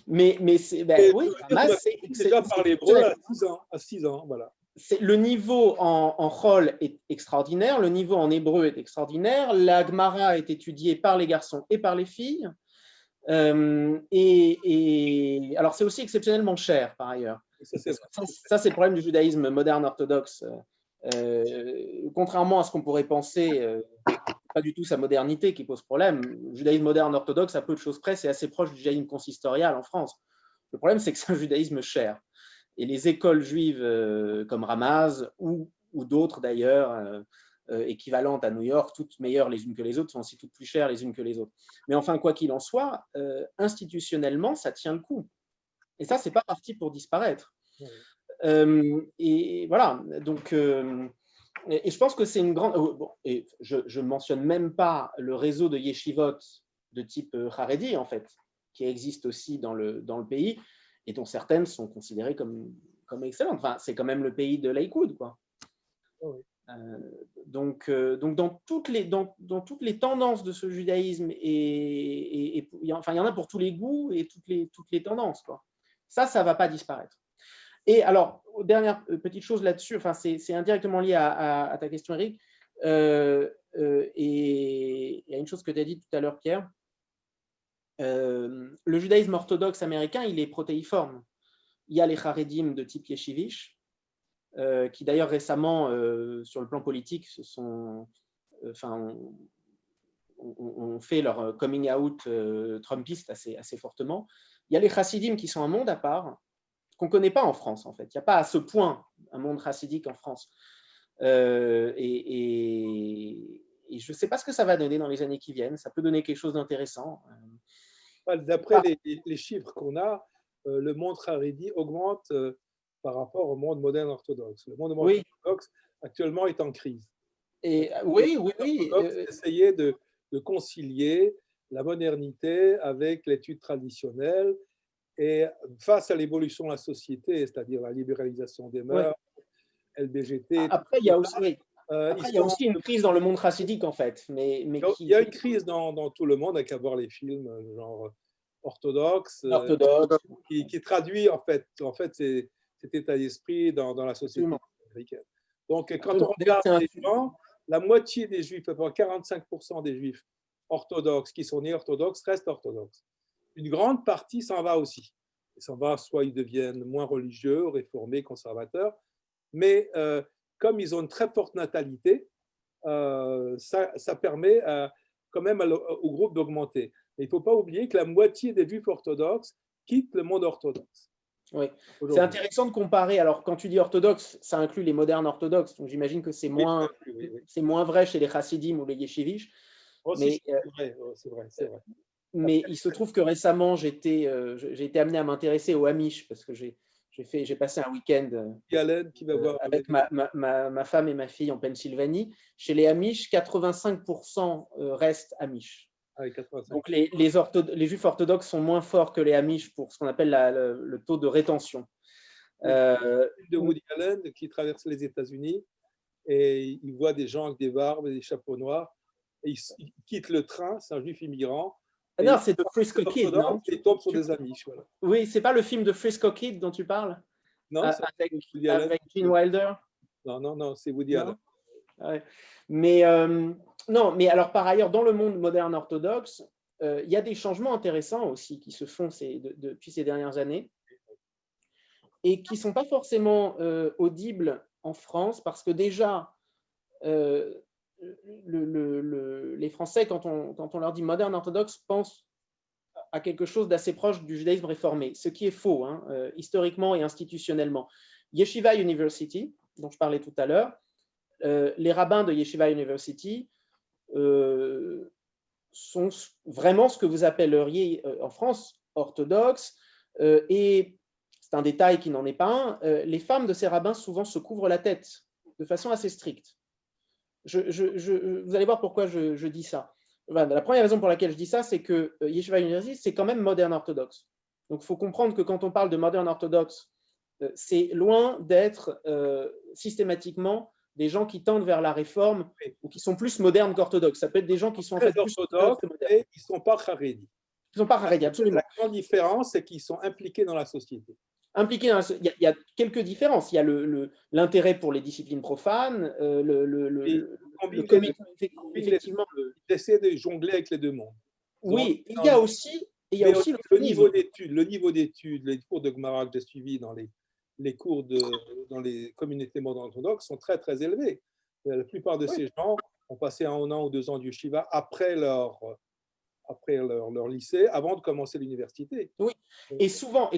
Mais c'est, oui, Ramaz, c'est déjà parlé hébreu à 6 ans, voilà. Le niveau en Chol est extraordinaire, le niveau en hébreu est extraordinaire, la Gemara est étudiée par les garçons et par les filles. Et alors, c'est aussi exceptionnellement cher, par ailleurs. Ça, c'est le problème du judaïsme moderne orthodoxe. Contrairement à ce qu'on pourrait penser, pas du tout sa modernité qui pose problème. Le judaïsme moderne orthodoxe, à peu de choses près, c'est assez proche du judaïsme consistorial en France. Le problème, c'est que c'est un judaïsme cher. Et les écoles juives comme Ramaz ou d'autres d'ailleurs, équivalentes à New York, toutes meilleures les unes que les autres, sont aussi toutes plus chères les unes que les autres. Mais enfin, quoi qu'il en soit, institutionnellement, ça tient le coup. Et ça, c'est pas parti pour disparaître. Et voilà, donc, et je pense que c'est une grande... Bon, et je ne mentionne même pas le réseau de yeshivot de type Haredi, en fait, qui existe aussi dans le pays, et dont certaines sont considérées comme excellentes. Enfin, c'est quand même le pays de l'Aïkoud, quoi. Oui. Donc dans toutes les tendances de ce judaïsme, enfin, il y en a pour tous les goûts et toutes les tendances, quoi. Ça ne va pas disparaître. Et alors, dernière petite chose là-dessus, enfin, c'est indirectement lié à ta question, Eric, et il y a une chose que tu as dit tout à l'heure, Pierre. Le judaïsme orthodoxe américain, il est protéiforme. Il y a les Haredim de type yeshivish, qui d'ailleurs récemment, sur le plan politique, ont fait leur coming out trumpiste assez fortement. Il y a les chassidim qui sont un monde à part, qu'on ne connaît pas en France, en fait. Il n'y a pas à ce point un monde chassidique en France. Et je ne sais pas ce que ça va donner dans les années qui viennent. Ça peut donner quelque chose d'intéressant. D'après les chiffres qu'on a, le monde haredi augmente par rapport au monde moderne orthodoxe. Le monde moderne orthodoxe actuellement est en crise. Et oui. Essayer de concilier la modernité avec l'étude traditionnelle et face à l'évolution de la société, c'est-à-dire la libéralisation des mœurs, LBGT. Après, il y a aussi une crise dans le monde chassidique, en fait. Il y a une crise dans tout le monde, avec à voir les films genre orthodoxe, qui traduit en fait cet état d'esprit dans la société américaine. Donc, quand on regarde les gens, la moitié des juifs, à peu près 45% des juifs orthodoxes qui sont nés orthodoxes restent orthodoxes. Une grande partie s'en va aussi. Ils s'en va, soit ils deviennent moins religieux, réformés, conservateurs, mais comme ils ont une très forte natalité, ça permet quand même au groupe d'augmenter. Mais il ne faut pas oublier que la moitié des juifs orthodoxes quittent le monde orthodoxe. Oui, c'est intéressant de comparer. Alors, quand tu dis orthodoxe, ça inclut les modernes orthodoxes. Donc, j'imagine que c'est moins vrai chez les chassidim ou les yeshivish. C'est vrai. Mais il se trouve que récemment, j'ai été amené à m'intéresser aux Amish parce que j'ai passé un week-end avec ma femme et ma fille en Pennsylvanie. Chez les Amish, 85% restent Amish. Donc, les juifs orthodoxes sont moins forts que les Amish pour ce qu'on appelle le taux de rétention. De Woody Allen qui traverse les États-Unis et il voit des gens avec des barbes et des chapeaux noirs. Et il quitte le train, c'est un juif immigrant. Non, c'est de Frisco Kid, non? Il tombe sur des Amish. Voilà. Oui, c'est pas le film de Frisco Kid dont tu parles? Non, avec Gene Wilder? Non, c'est Woody Allen. Ouais. Mais alors par ailleurs, dans le monde moderne orthodoxe, il y a des changements intéressants aussi qui se font depuis ces dernières années et qui ne sont pas forcément audibles en France parce que déjà, les Français, quand on leur dit moderne orthodoxe, pensent à quelque chose d'assez proche du judaïsme réformé, ce qui est faux, historiquement et institutionnellement. Yeshiva University, dont je parlais tout à l'heure, les rabbins de Yeshiva University sont vraiment ce que vous appelleriez en France orthodoxes, et c'est un détail qui n'en est pas un, les femmes de ces rabbins souvent se couvrent la tête de façon assez stricte. Vous allez voir pourquoi je dis ça. La première raison pour laquelle je dis ça, c'est que Yeshiva University, c'est quand même moderne orthodoxe. Donc, il faut comprendre que quand on parle de moderne orthodoxe, c'est loin d'être systématiquement des gens qui tendent vers la réforme ou qui sont plus modernes qu'orthodoxes. Ça peut être des gens qui sont en fait plus orthodoxes et qui ne sont pas charédis. Ils ne sont pas charédis, absolument. La grande différence, c'est qu'ils sont impliqués dans la société. Il y a quelques différences. Il y a l'intérêt pour les disciplines profanes, effectivement, essayer de jongler avec les deux mondes. Oui, il y a aussi le niveau d'études, les cours de Gemara que j'ai suivis dans les cours dans les communautés modernes orthodoxes sont très très élevés. La plupart de ces gens ont passé 1 an ou 2 ans du yeshiva après leur lycée, avant de commencer l'université. Oui, et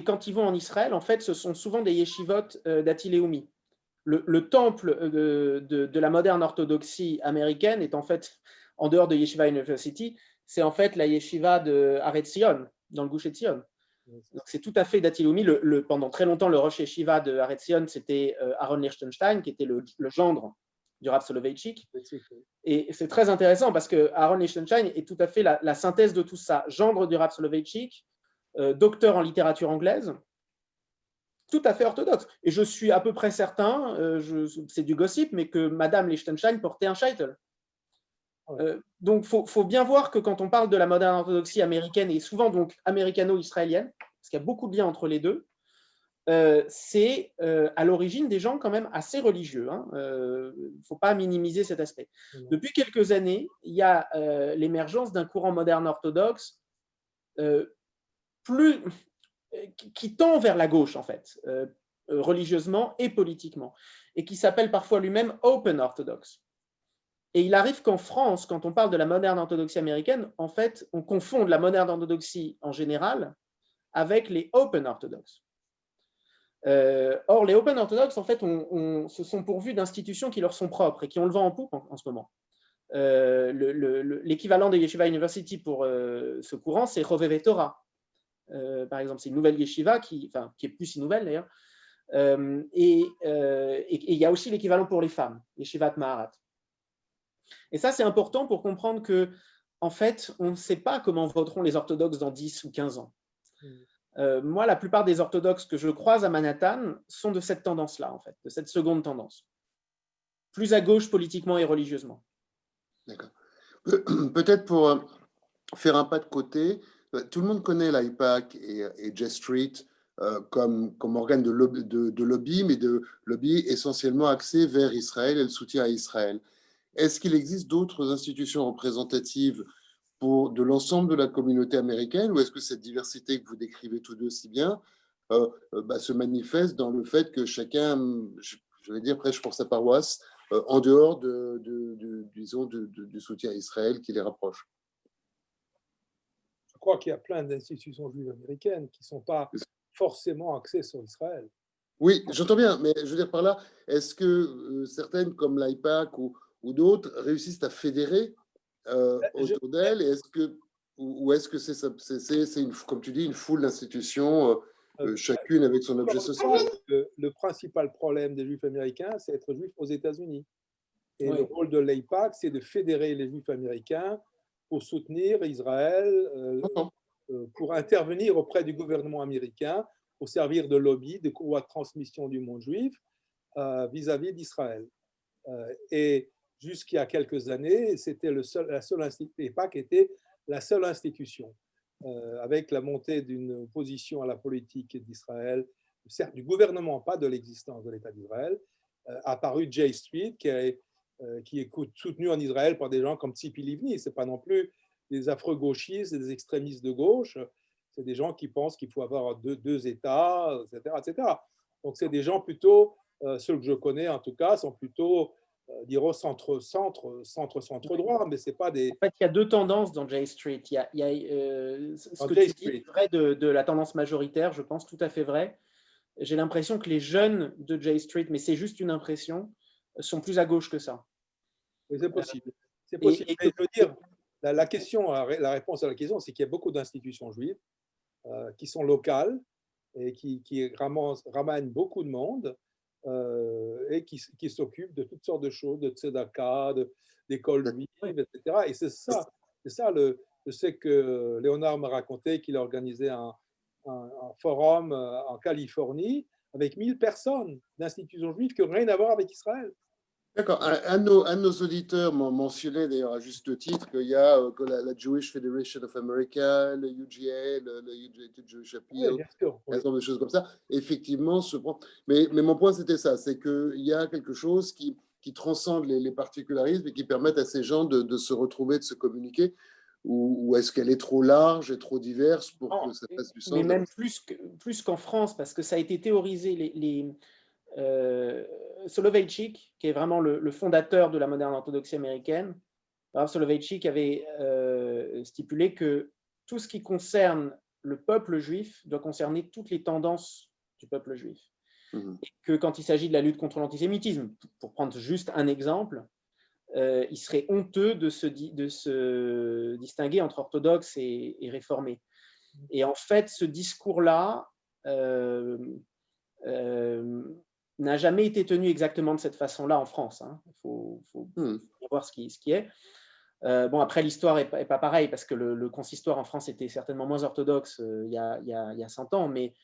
quand ils vont en Israël, en fait, ce sont souvent des yeshivot d'Atiléoumi. Le temple de la moderne orthodoxie américaine est en fait, en dehors de Yeshiva University, c'est en fait la yeshiva de Haret Zion, dans le Gush Etzion. Donc c'est tout à fait d'Atiléoumi. Pendant très longtemps, le Rosh Yeshiva de Haret Zion, c'était Aaron Lichtenstein, qui était le gendre du Rav Soloveitchik. Et c'est très intéressant parce que Aaron Lichtenstein est tout à fait la synthèse de tout ça. Gendre du Rav Soloveitchik, docteur en littérature anglaise, tout à fait orthodoxe. Et je suis à peu près certain, c'est du gossip, mais que Madame Lichtenstein portait un shaitel. Donc, faut bien voir que quand on parle de la moderne orthodoxie américaine, et souvent donc américano-israélienne, parce qu'il y a beaucoup de liens entre les deux, c'est à l'origine des gens quand même assez religieux. Il ne faut pas minimiser cet aspect. Depuis quelques années, il y a l'émergence d'un courant moderne orthodoxe qui tend vers la gauche, en fait, religieusement et politiquement, et qui s'appelle parfois lui-même Open Orthodox. Et il arrive qu'en France, quand on parle de la moderne orthodoxie américaine, en fait, on confond la moderne orthodoxie en général avec les Open Orthodox. Or, les Open Orthodox, en fait, se sont pourvus d'institutions qui leur sont propres et qui ont le vent en poupe en ce moment. L'équivalent des Yeshiva University pour ce courant, c'est Roveve Torah. Par exemple, c'est une nouvelle yeshiva qui est plus si nouvelle d'ailleurs. Et il y a aussi l'équivalent pour les femmes, Yeshivat Maharat. Et ça, c'est important pour comprendre que, en fait, on ne sait pas comment voteront les orthodoxes dans 10 ou 15 ans. Moi, la plupart des orthodoxes que je croise à Manhattan sont de cette tendance-là, en fait, de cette seconde tendance. Plus à gauche politiquement et religieusement. D'accord. Peut-être pour faire un pas de côté, tout le monde connaît l'AIPAC et J Street comme organe de lobby, mais de lobby essentiellement axé vers Israël et le soutien à Israël. Est-ce qu'il existe d'autres institutions représentatives de l'ensemble de la communauté américaine, ou est-ce que cette diversité que vous décrivez tous deux si bien se manifeste dans le fait que chacun, je vais dire, prêche pour sa paroisse, en dehors disons, du soutien à Israël qui les rapproche? Je crois qu'il y a plein d'institutions juives américaines qui ne sont pas forcément axées sur Israël. Oui, j'entends bien, mais je veux dire par là, est-ce que certaines comme l'AIPAC ou d'autres réussissent à fédérer autour d'elles, ou est-ce que c'est comme tu dis, une foule d'institutions, chacune avec son objet social? Le principal problème des Juifs américains, c'est être juif aux États-Unis. Et Oui. le rôle de l'AIPAC, c'est de fédérer les Juifs américains pour soutenir Israël, pour intervenir auprès du gouvernement américain, pour servir de lobby, de courroie de transmission du monde juif vis-à-vis d'Israël. Et jusqu'il y a quelques années, c'était l'AIPAC était la seule institution. Avec la montée d'une opposition à la politique d'Israël, certes du gouvernement, pas de l'existence de l'État d'Israël, apparu J Street, qui est soutenu en Israël par des gens comme Tzipi Livni. Ce n'est pas non plus des affreux gauchistes, des extrémistes de gauche. C'est des gens qui pensent qu'il faut avoir deux États, etc., etc. Donc, c'est des gens plutôt, ceux que je connais en tout cas, sont plutôt, diront centre-droit, mais c'est pas des... En fait, il y a deux tendances dans J Street. Il y a ce que tu dis est vrai de la tendance majoritaire, je pense, tout à fait vrai. J'ai l'impression que les jeunes de J Street, mais c'est juste une impression, sont plus à gauche que ça. Oui, c'est possible. C'est possible. Mais je veux dire, la réponse à la question, c'est qu'il y a beaucoup d'institutions juives qui sont locales et qui ramènent beaucoup de monde et qui s'occupent de toutes sortes de choses, de tzedaka, d'écoles juives, etc. Et c'est ça. Je sais que Léonard m'a raconté qu'il a organisé un forum en Californie avec 1000 personnes d'institutions juives qui n'ont rien à voir avec Israël. D'accord. Un de nos auditeurs m'a mentionné d'ailleurs à juste titre qu'il y a la Jewish Federation of America, le UGA, le United Jewish Appeal, Oui, bien sûr, un certain nombre de choses comme ça. Effectivement, mais mon point c'était ça, c'est qu'il y a quelque chose qui transcende les particularismes et qui permettent à ces gens de se retrouver, de se communiquer, ou est-ce qu'elle est trop large et trop diverse pour que ça fasse du sens? Mais même plus qu'en France, parce que ça a été théorisé, Soloveitchik, qui est vraiment le fondateur de la moderne orthodoxie américaine, Soloveitchik avait stipulé que tout ce qui concerne le peuple juif doit concerner toutes les tendances du peuple juif. Et que quand il s'agit de la lutte contre l'antisémitisme, pour prendre juste un exemple, il serait honteux de se distinguer entre orthodoxes et réformés. Et en fait, ce discours-là n'a jamais été tenu exactement de cette façon-là en France. Il faut voir ce qui est. Bon, après, l'histoire n'est pas pareille, parce que le consistoire en France était certainement moins orthodoxe il y a 100 ans, mais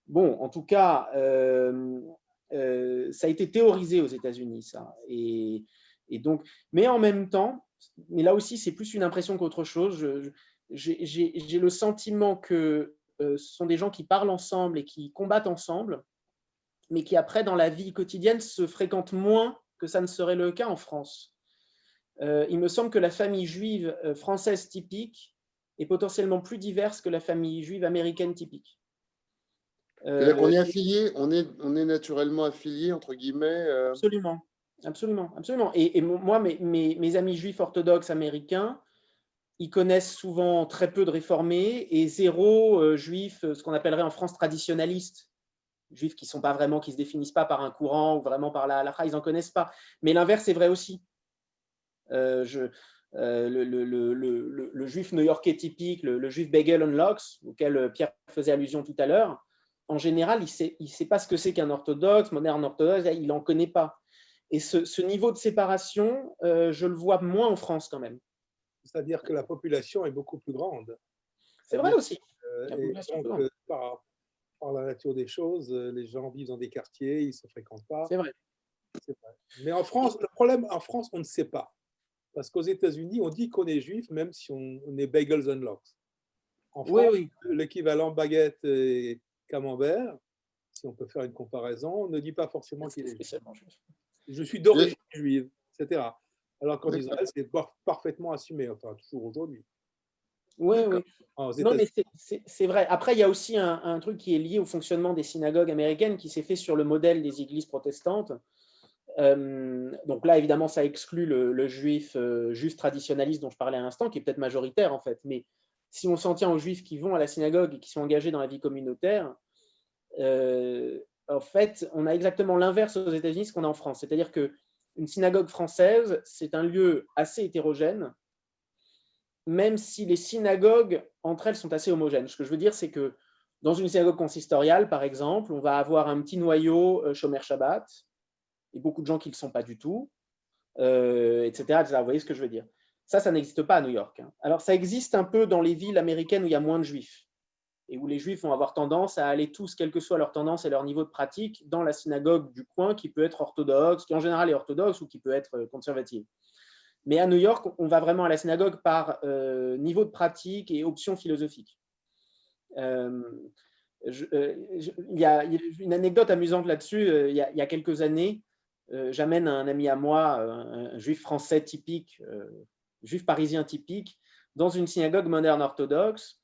bon, en tout cas, ça a été théorisé aux États-Unis, ça. Et donc, mais en même temps, mais là aussi, c'est plus une impression qu'autre chose. J'ai le sentiment que ce sont des gens qui parlent ensemble et qui combattent ensemble, mais qui après, dans la vie quotidienne, se fréquentent moins que ça ne serait le cas en France. Il me semble que la famille juive française typique est potentiellement plus diverse que la famille juive américaine typique. C'est-à-dire qu'on est affilié, on est naturellement affilié, entre guillemets. Absolument. Et moi, mes amis juifs orthodoxes américains, ils connaissent souvent très peu de réformés et zéro juifs, ce qu'on appellerait en France traditionnalistes, juifs qui sont pas vraiment, qui se définissent pas par un courant ou vraiment par la halakha, ils en connaissent pas. Mais l'inverse est vrai aussi. Le juif new-yorkais typique, le juif bagel on locks, auquel Pierre faisait allusion tout à l'heure, en général, il sait pas ce que c'est qu'un orthodoxe, moderne orthodoxe, il n'en connaît pas. Et ce niveau de séparation, je le vois moins en France quand même. C'est-à-dire que la population est beaucoup plus grande. C'est vrai aussi. Et donc, par la nature des choses, les gens vivent dans des quartiers, ils ne se fréquentent pas. C'est vrai. Mais en France, le problème, en France, on ne sait pas. Parce qu'aux États-Unis, on dit qu'on est juif même si on est bagels and lox. En France, l'équivalent baguette et camembert, si on peut faire une comparaison, ne dit pas forcément qu'il est juif. Je suis d'origine juive, etc. Alors qu'en Israël, c'est parfaitement assumé, enfin, toujours aujourd'hui. Oui. Non, mais c'est vrai. Après, il y a aussi un truc qui est lié au fonctionnement des synagogues américaines qui s'est fait sur le modèle des églises protestantes. Donc là, évidemment, ça exclut le juif juste traditionnaliste dont je parlais à l'instant, qui est peut-être majoritaire en fait. Mais si on s'en tient aux juifs qui vont à la synagogue et qui sont engagés dans la vie communautaire, en fait, on a exactement l'inverse aux États-Unis ce qu'on a en France. C'est-à-dire qu'une synagogue française, c'est un lieu assez hétérogène, même si les synagogues, entre elles, sont assez homogènes. Ce que je veux dire, c'est que dans une synagogue consistoriale, par exemple, on va avoir un petit noyau Shomer Shabbat, et beaucoup de gens qui ne le sont pas du tout, etc., etc. Vous voyez ce que je veux dire? Ça n'existe pas à New York. Alors, ça existe un peu dans les villes américaines où il y a moins de juifs, et où les juifs vont avoir tendance à aller tous, quelle que soit leur tendance et leur niveau de pratique, dans la synagogue du coin, qui peut être orthodoxe, qui en général est orthodoxe, ou qui peut être conservative. Mais à New York, on va vraiment à la synagogue par niveau de pratique et option philosophique. Il y a une anecdote amusante là-dessus. Il y a quelques années, j'amène un ami à moi, un juif français typique, juif parisien typique, dans une synagogue moderne orthodoxe,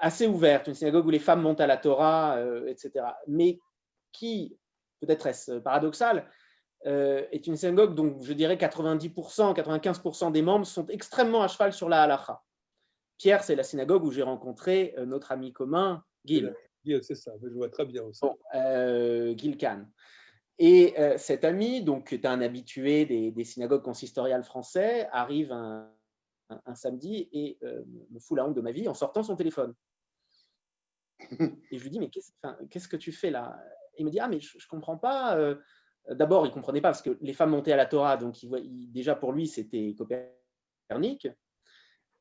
assez ouverte, une synagogue où les femmes montent à la Torah, etc. Mais qui, peut-être est-ce paradoxal, est une synagogue dont je dirais 90%, 95% des membres sont extrêmement à cheval sur la halakha. Pierre, c'est la synagogue où j'ai rencontré notre ami commun, Gil. Gil, c'est ça, je vois très bien aussi. Bon, Gil Khan. Et cet ami, donc, qui est un habitué des synagogues consistoriales français, arrive un samedi et me fout la honte de ma vie en sortant son téléphone. Et je lui dis, mais qu'est-ce que tu fais là? Il me dit, ah, mais je ne comprends pas. D'abord, il ne comprenait pas parce que les femmes montaient à la Torah, donc déjà pour lui, c'était Copernic.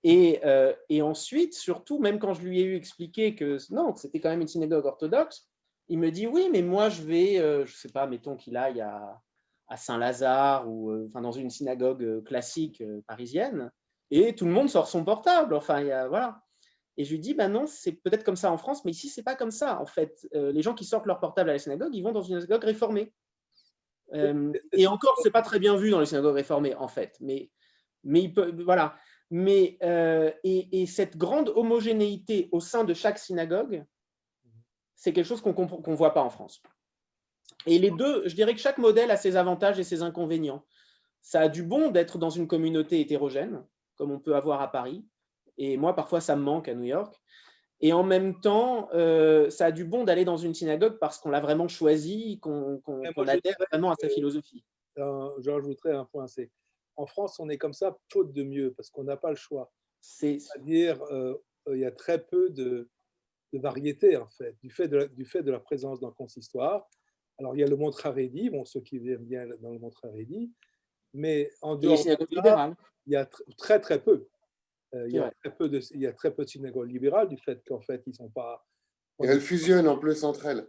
Et ensuite, surtout, même quand je lui ai eu expliqué que non, c'était quand même une synagogue orthodoxe, il me dit, oui, mais moi, je vais, je ne sais pas, mettons qu'il aille à Saint-Lazare ou enfin, dans une synagogue classique parisienne, et tout le monde sort son portable. Enfin, voilà. Et je lui dis, ben non, c'est peut-être comme ça en France, mais ici, ce n'est pas comme ça. En fait, les gens qui sortent leur portable à la synagogue, ils vont dans une synagogue réformée. Et encore, ce n'est pas très bien vu dans les synagogues réformées, en fait. Mais il peut, voilà. Mais, et cette grande homogénéité au sein de chaque synagogue, c'est quelque chose qu'on ne voit pas en France. Et les deux, je dirais que chaque modèle a ses avantages et ses inconvénients. Ça a du bon d'être dans une communauté hétérogène, comme on peut avoir à Paris. Et moi, parfois, ça me manque à New York. Et en même temps, ça a du bon d'aller dans une synagogue parce qu'on l'a vraiment choisi, qu'on adhère vraiment à sa philosophie. Je rajouterais un point, c'est en France, on est comme ça, faute de mieux, parce qu'on n'a pas le choix. C'est-à-dire, il y a très peu de variété, en fait, du fait de la présence d'un consistoire. Alors, il y a le Montre Haredi, bon, ceux qui viennent bien dans le Montre Haredi, mais en dehors de ça, il y a très, très peu. Il y a très peu de synagogues libérales, du fait qu'en fait, ils ne sont pas... Et elles fusionnent en plus entre elles.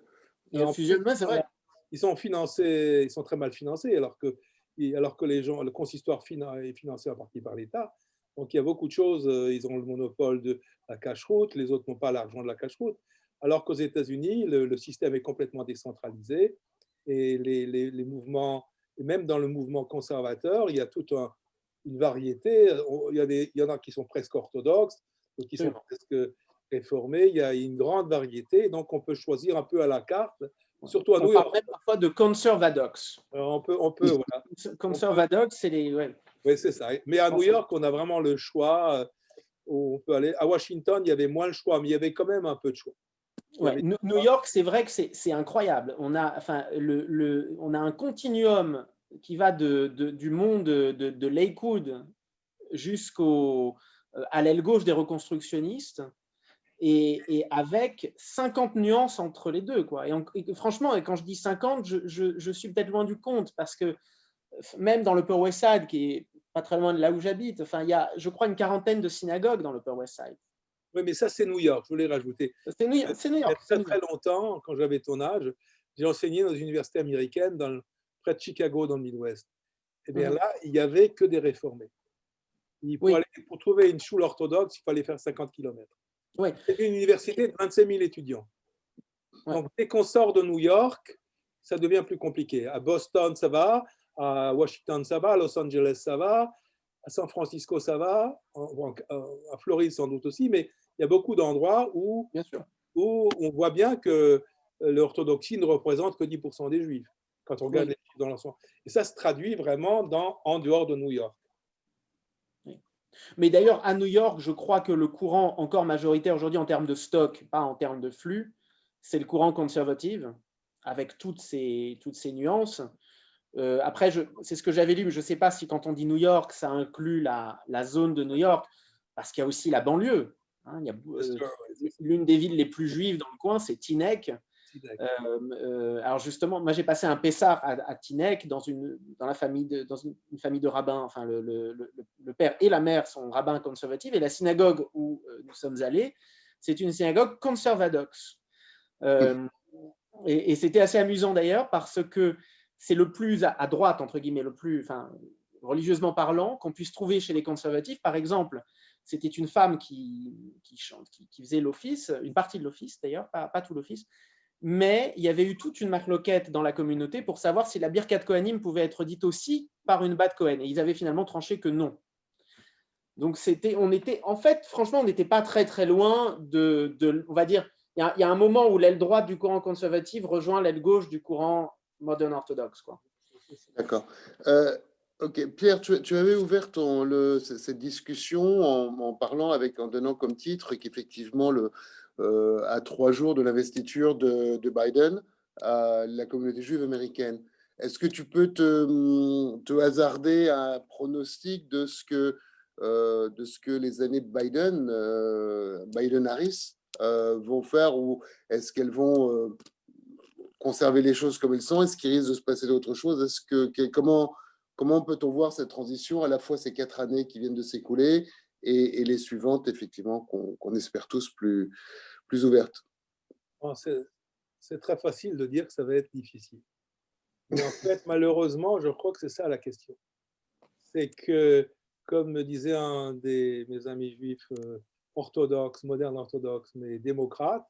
Et elles fusionnent, c'est vrai. Ils sont financés, ils sont très mal financés, alors que le consistoire est financé en partie par l'État. Donc, il y a beaucoup de choses. Ils ont le monopole de la cash-route, les autres n'ont pas l'argent de la cash-route. Alors qu'aux États-Unis, le système est complètement décentralisé et les mouvements, et même dans le mouvement conservateur, il y a toute une variété. Il y en a qui sont presque orthodoxes, d'autres qui sont presque réformés. Il y a une grande variété, donc on peut choisir un peu à la carte. Surtout à New York. On parle parfois de conservadox. On peut voilà. Conservadox, c'est les... Oui, c'est ça. Mais à New York, on a vraiment le choix. où on peut aller. À Washington, il y avait moins le choix, mais il y avait quand même un peu de choix. Ouais, New York, c'est vrai que c'est incroyable. On a, enfin, on a un continuum qui va du monde de Lakewood à l'aile gauche des reconstructionnistes, et avec 50 nuances entre les deux, quoi. Et franchement, quand je dis 50, je suis peut-être loin du compte, parce que même dans l'Upper West Side, qui est pas très loin de là où j'habite, enfin, il y a, je crois, une quarantaine de synagogues dans l'Upper West Side. Oui, mais ça, c'est New York, je voulais rajouter. C'est New Il y a York. très, très longtemps, quand j'avais ton âge, j'ai enseigné dans une université américaine près de Chicago, dans le Midwest. Et bien là, il n'y avait que des réformés. Pour trouver une schule orthodoxe, il fallait faire 50 km. Oui. C'était une université de 25 000 étudiants. Ouais. Donc, dès qu'on sort de New York, ça devient plus compliqué. À Boston, ça va. À Washington, ça va. À Los Angeles, ça va. À San Francisco, ça va. À Floride, sans doute aussi. Mais il y a beaucoup d'endroits où on voit bien que l'orthodoxie ne représente que 10% des Juifs, quand on regarde les chiffres dans l'ensemble. Et ça se traduit vraiment en dehors de New York. Mais d'ailleurs, à New York, je crois que le courant encore majoritaire aujourd'hui en termes de stock, pas en termes de flux, c'est le courant conservatif, avec toutes ces nuances. Après, c'est ce que j'avais lu, mais je ne sais pas si quand on dit New York, ça inclut la zone de New York, parce qu'il y a aussi la banlieue. Hein, l'une des villes les plus juives dans le coin, c'est Teaneck. Alors justement, moi j'ai passé un Pessah à Teaneck dans une famille de rabbins. Enfin, le père et la mère sont rabbins conservatifs, et la synagogue où nous sommes allés, c'est une synagogue conservadoxe. Et c'était assez amusant d'ailleurs, parce que c'est le plus à droite, entre guillemets, le plus, enfin, religieusement parlant, qu'on puisse trouver chez les conservatifs. Par exemple, c'était une femme qui faisait l'office, une partie de l'office d'ailleurs, pas tout l'office, mais il y avait eu toute une marloquette dans la communauté pour savoir si la Birkat Kohanim pouvait être dite aussi par une Bat Kohen, et ils avaient finalement tranché que non. Donc en fait, franchement, on n'était pas très très loin on va dire, il y a un moment où l'aile droite du courant conservatif rejoint l'aile gauche du courant modern orthodoxe, quoi. D'accord. Ok, Pierre, tu avais ouvert cette discussion en donnant comme titre qu'effectivement, à 3 jours de l'investiture de Biden, la communauté juive américaine. Est-ce que tu peux te hasarder un pronostic de ce que les années Biden-Harris vont faire, ou est-ce qu'elles vont conserver les choses comme elles sont? Est-ce qu'il risque de se passer d'autres choses? Comment peut-on voir cette transition, à la fois ces 4 années qui viennent de s'écouler et les suivantes, effectivement, qu'on espère tous plus ouvertes? C'est très facile de dire que ça va être difficile. Mais en fait, malheureusement, je crois que c'est ça la question. C'est que, comme me disait un de mes amis juifs orthodoxes, modernes orthodoxes, mais démocrates,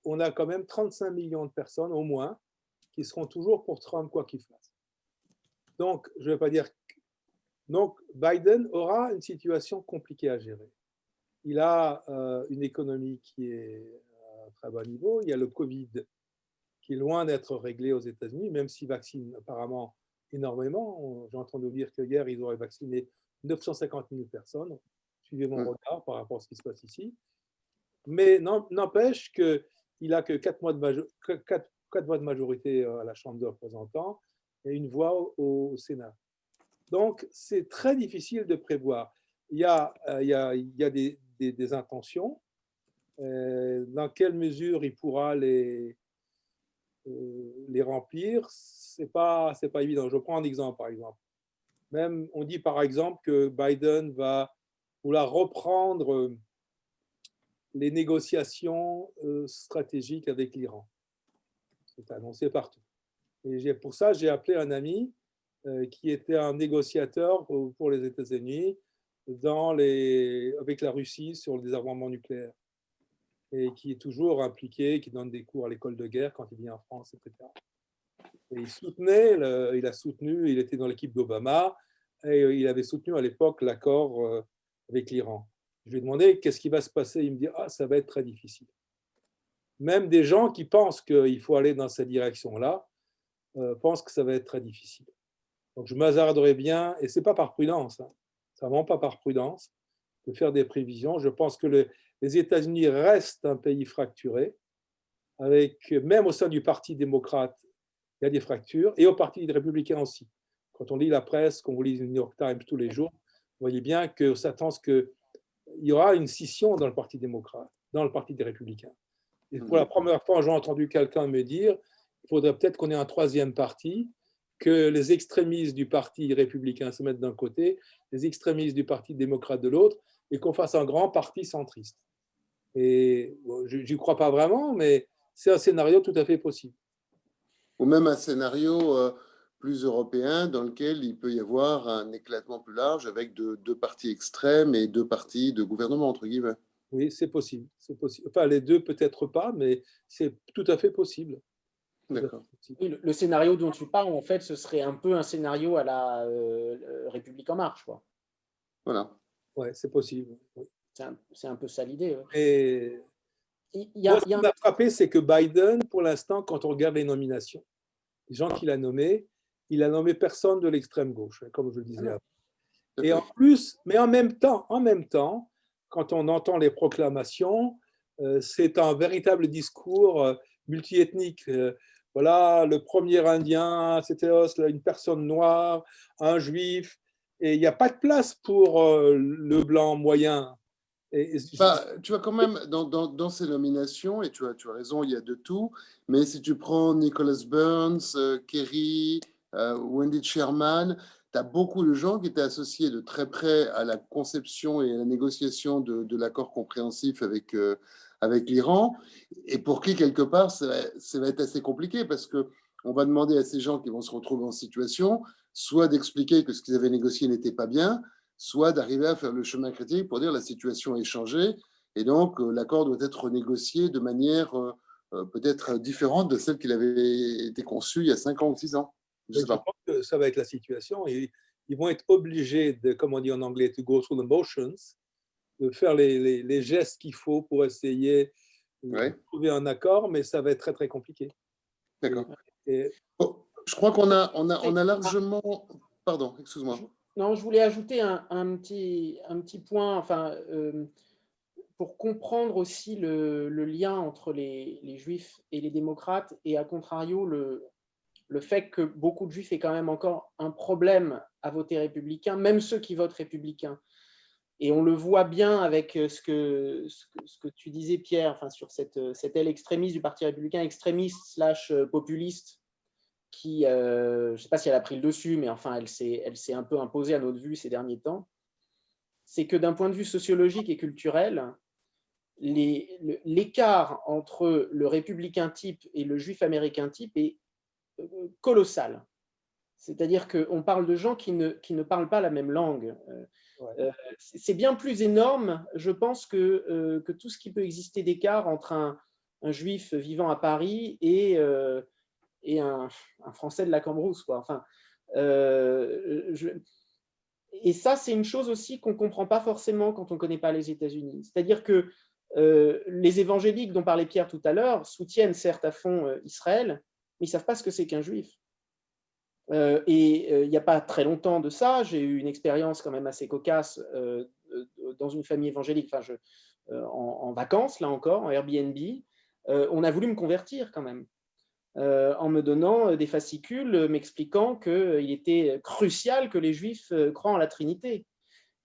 on a quand même 35 millions de personnes, au moins, qui seront toujours pour Trump, quoi qu'il fasse. Donc, je ne vais pas dire... Donc, Biden aura une situation compliquée à gérer. Il a une économie qui est à très bas niveau. Il y a le Covid qui est loin d'être réglé aux États-Unis, même s'ils vaccinent apparemment énormément. J'ai entendu dire que hier, ils auraient vacciné 950 000 personnes. Suivez mon regard par rapport à ce qui se passe ici. Mais n'empêche qu'il n'a que 4 mois de majorité à la Chambre des représentants et une voix au Sénat. Donc, c'est très difficile de prévoir. Il y a des intentions. Dans quelle mesure il pourra les remplir, c'est pas évident. Je prends un exemple, par exemple. Même, on dit par exemple que Biden va vouloir reprendre les négociations stratégiques avec l'Iran. C'est annoncé partout. Et pour ça, j'ai appelé un ami qui était un négociateur pour les États-Unis avec la Russie sur le désarmement nucléaire, et qui est toujours impliqué, qui donne des cours à l'école de guerre quand il vient en France, etc. Et il était dans l'équipe d'Obama, et il avait soutenu à l'époque l'accord avec l'Iran. Je lui ai demandé qu'est-ce qui va se passer. Il me dit ça va être très difficile. Même des gens qui pensent qu'il faut aller dans cette direction-là pensent que ça va être très difficile. Donc je m'hasarderais bien, et c'est pas par prudence, hein, c'est vraiment pas par prudence, de faire des prévisions. Je pense que les États-Unis restent un pays fracturé, avec, même au sein du Parti démocrate, il y a des fractures, et au Parti républicain aussi. Quand on lit la presse, quand vous lisez le New York Times tous les jours, vous voyez bien qu'on s'attend à ce qu'il y aura une scission dans le Parti démocrate, dans le Parti des républicains. Et pour la première fois, j'ai entendu quelqu'un me dire qu'il faudrait peut-être qu'on ait un troisième parti, que les extrémistes du Parti républicain se mettent d'un côté, les extrémistes du Parti démocrate de l'autre, et qu'on fasse un grand parti centriste. Et bon, je n'y crois pas vraiment, mais c'est un scénario tout à fait possible. Ou même un scénario plus européen dans lequel il peut y avoir un éclatement plus large avec deux partis extrêmes et deux partis de gouvernement, entre guillemets. Oui, c'est possible. C'est possible. Enfin, les deux, peut-être pas, mais c'est tout à fait possible. D'accord. Oui, le scénario dont tu parles, en fait, ce serait un peu un scénario à la République en marche, quoi. Voilà. Oui, c'est possible. Oui. C'est un peu ça l'idée. Ouais. Et ce qui m'a frappé, c'est que Biden, pour l'instant, quand on regarde les nominations, les gens qu'il a nommés, il a nommé personne de l'extrême gauche, comme je le disais avant. Et en plus, mais en même temps, quand on entend les proclamations, c'est un véritable discours multiethnique. Voilà, le premier Indien, c'était une personne noire, un juif, et il n'y a pas de place pour le blanc moyen. Tu vois, quand même, dans ces nominations, et tu as raison, il y a de tout, mais si tu prends Nicholas Burns, Kerry, Wendy Sherman, tu as beaucoup de gens qui étaient associés de très près à la conception et à la négociation de l'accord compréhensif avec l'Iran, et pour qui, quelque part, ça va être assez compliqué, parce qu'on va demander à ces gens qui vont se retrouver en situation, soit d'expliquer que ce qu'ils avaient négocié n'était pas bien, soit d'arriver à faire le chemin critique pour dire la situation est changée et donc l'accord doit être renégocié de manière peut-être différente de celle qu'il avait été conçue il y a 5 ans ou 6 ans. Je pense que ça va être la situation. Et ils vont être obligés de, comme on dit en anglais, to go through the motions, de faire les gestes qu'il faut pour essayer de trouver un accord, mais ça va être très, très compliqué. D'accord. Je crois qu'on a largement... Pardon, excuse-moi. Non, je voulais ajouter un petit point, enfin, pour comprendre aussi le lien entre les juifs et les démocrates, et à contrario, le fait que beaucoup de juifs aient quand même encore un problème à voter républicain, même ceux qui votent républicain. Et on le voit bien avec ce que tu disais, Pierre, enfin, sur cette aile extrémiste du Parti républicain, extrémiste / populiste, qui, je ne sais pas si elle a pris le dessus, mais enfin, elle s'est un peu imposée à notre vue ces derniers temps. C'est que d'un point de vue sociologique et culturel, l'écart entre le républicain type et le juif américain type est colossal. C'est-à-dire qu'on parle de gens qui ne parlent pas la même langue. C'est bien plus énorme, je pense, que tout ce qui peut exister d'écart entre un juif vivant à Paris et un Français de la Cambrousse, quoi. Enfin, et ça, c'est une chose aussi qu'on ne comprend pas forcément quand on ne connaît pas les États-Unis. C'est-à-dire que les évangéliques dont parlait Pierre tout à l'heure soutiennent certes à fond Israël, mais ils ne savent pas ce que c'est qu'un juif. Et il n'y a pas très longtemps de ça, j'ai eu une expérience quand même assez cocasse dans une famille évangélique, enfin, en vacances, là encore, en Airbnb. On a voulu me convertir quand même, en me donnant des fascicules m'expliquant qu'il était crucial que les Juifs croient en la Trinité.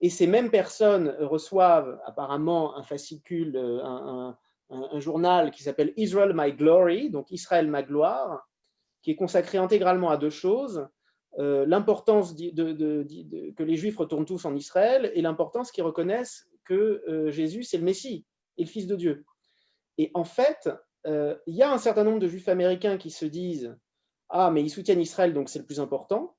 Et ces mêmes personnes reçoivent apparemment un fascicule, un journal qui s'appelle Israel My Glory, donc Israël ma gloire, qui est consacré intégralement à deux choses, l'importance que les Juifs retournent tous en Israël et l'importance qu'ils reconnaissent que Jésus, c'est le Messie et le Fils de Dieu. Et en fait, il y a un certain nombre de Juifs américains qui se disent « Ah, mais ils soutiennent Israël, donc c'est le plus important ».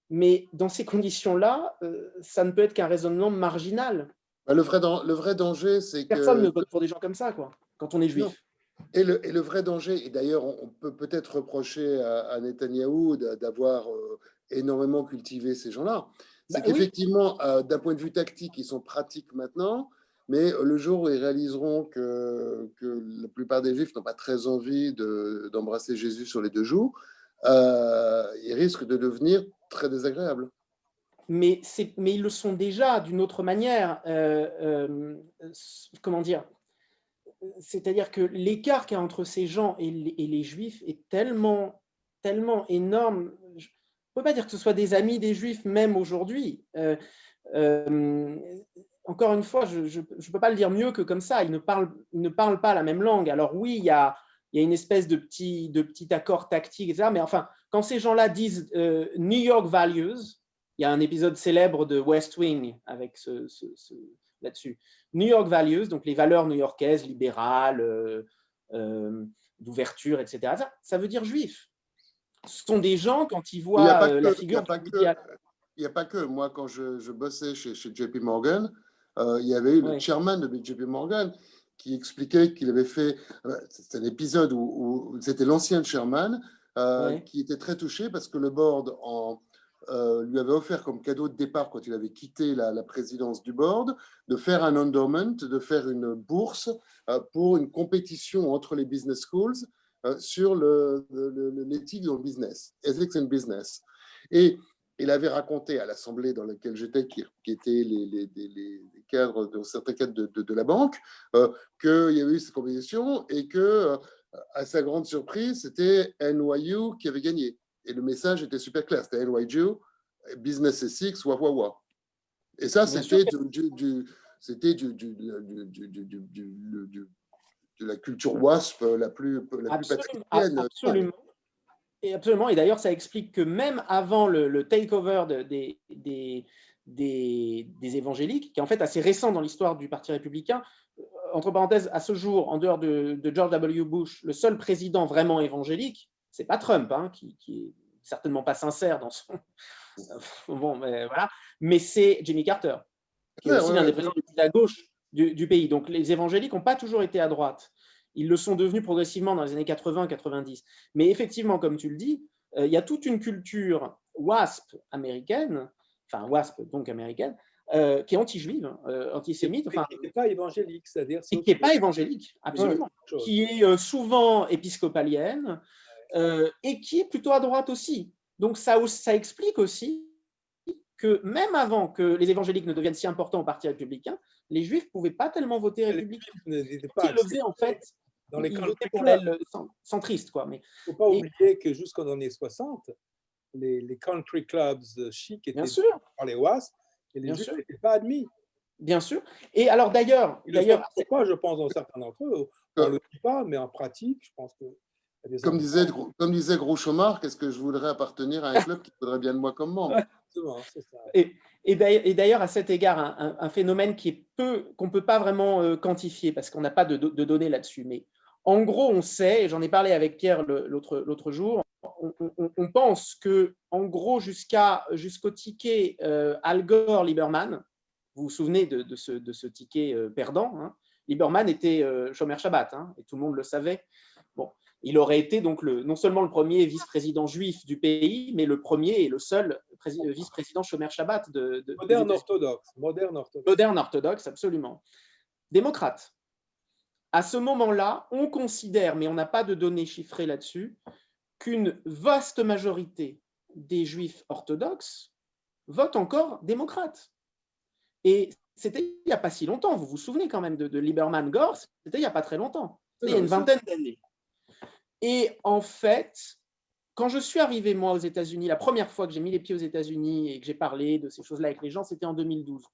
Mais dans ces conditions-là, ça ne peut être qu'un raisonnement marginal. Le vrai danger, c'est que... Personne ne vote pour des gens comme ça, quoi, quand on est juif. Non. Et le vrai danger, et d'ailleurs on peut peut-être reprocher à Netanyahou d'avoir énormément cultivé ces gens-là, c'est qu'effectivement, d'un point de vue tactique, ils sont pratiques maintenant, mais le jour où ils réaliseront que la plupart des Juifs n'ont pas très envie d'embrasser Jésus sur les deux joues, ils risquent de devenir très désagréables. mais ils le sont déjà d'une autre manière. Comment dire? C'est-à-dire que l'écart qu'il y a entre ces gens et les Juifs est tellement énorme. Je ne peux pas dire que ce soit des amis des Juifs, même aujourd'hui. Encore une fois, je ne peux pas le dire mieux que comme ça. Ils ne parlent pas la même langue. Alors oui, il y a une espèce de petit accord tactique, etc. Mais enfin, quand ces gens-là disent New York Values, il y a un épisode célèbre de West Wing avec là-dessus. New York Values, donc les valeurs new-yorkaises, libérales, d'ouverture, etc. Ça veut dire juif. Ce sont des gens, quand ils voient la figure du mondial. Il n'y a pas que. Moi, quand je bossais chez JP Morgan, il y avait eu le chairman de JP Morgan qui expliquait qu'il avait fait. C'est un épisode où c'était l'ancien chairman qui était très touché parce que le board lui avait offert comme cadeau de départ quand il avait quitté la présidence du board de faire un endowment, de faire une bourse pour une compétition entre les business schools sur l'éthique dans le business, ethics in business. Et il avait raconté à l'assemblée dans laquelle j'étais, qui étaient les cadres, certains cadres de la banque, qu'il y avait eu cette compétition et que, à sa grande surprise, c'était NYU qui avait gagné. Et le message était super clair, c'était NYU, Business Ethics, wa. Et ça, c'était de la culture WASP la plus patricienne. Absolument. Absolument. Et d'ailleurs, ça explique que même avant le takeover des évangéliques, qui est en fait assez récent dans l'histoire du Parti républicain, entre parenthèses, à ce jour, en dehors de George W. Bush, le seul président vraiment évangélique, c'est pas Trump, hein, qui est certainement pas sincère dans son... Bon, mais voilà. Mais c'est Jimmy Carter, qui est aussi l'un des présidents les plus à gauche du pays. Donc les évangéliques n'ont pas toujours été à droite. Ils le sont devenus progressivement dans les années 80-90. Mais effectivement, comme tu le dis, il y a toute une culture WASP américaine, enfin WASP donc américaine, qui est anti-juive, antisémite. Enfin, qui n'est pas évangélique, c'est-à-dire... qui n'est pas évangélique, absolument. Qui est souvent épiscopalienne et qui est plutôt à droite aussi. Donc ça explique aussi que même avant que les évangéliques ne deviennent si importants au Parti républicain, les Juifs ne pouvaient pas tellement voter républicain. Ils le faisaient en fait, dans les ils votaient pour l'aile centriste. Il ne faut pas oublier que jusqu'aux années 60, les country clubs chics étaient par les WASP et les Juifs n'étaient pas admis. Bien sûr. Et alors d'ailleurs, c'est pas, je pense, dans certains d'entre eux, on ne le dit pas, mais en pratique, je pense que... Comme disait Groucho-Marx, est-ce que je voudrais appartenir à un club qui voudrait bien de moi comme membre? C'est ça. Et d'ailleurs, à cet égard, un phénomène qu'on ne peut pas vraiment quantifier parce qu'on n'a pas de données là-dessus. Mais en gros, on sait, et j'en ai parlé avec Pierre l'autre jour, on pense que, en gros, jusqu'au ticket Al Gore-Lieberman, vous vous souvenez de ce ticket perdant, hein, Lieberman était Shomer Shabbat, hein, et tout le monde le savait. Bon. Il aurait été donc non seulement le premier vice-président juif du pays, mais le premier et le seul vice-président Shomer Shabbat moderne orthodoxe. Moderne orthodoxe, absolument. Démocrate. À ce moment-là, on considère, mais on n'a pas de données chiffrées là-dessus, qu'une vaste majorité des juifs orthodoxes votent encore démocrate. Et c'était il n'y a pas si longtemps. Vous vous souvenez quand même de Lieberman-Gore, c'était il n'y a pas très longtemps. C'était il y a une vingtaine d'années. Et en fait, quand je suis arrivé, moi, aux États-Unis, la première fois que j'ai mis les pieds aux États-Unis et que j'ai parlé de ces choses-là avec les gens, c'était en 2012.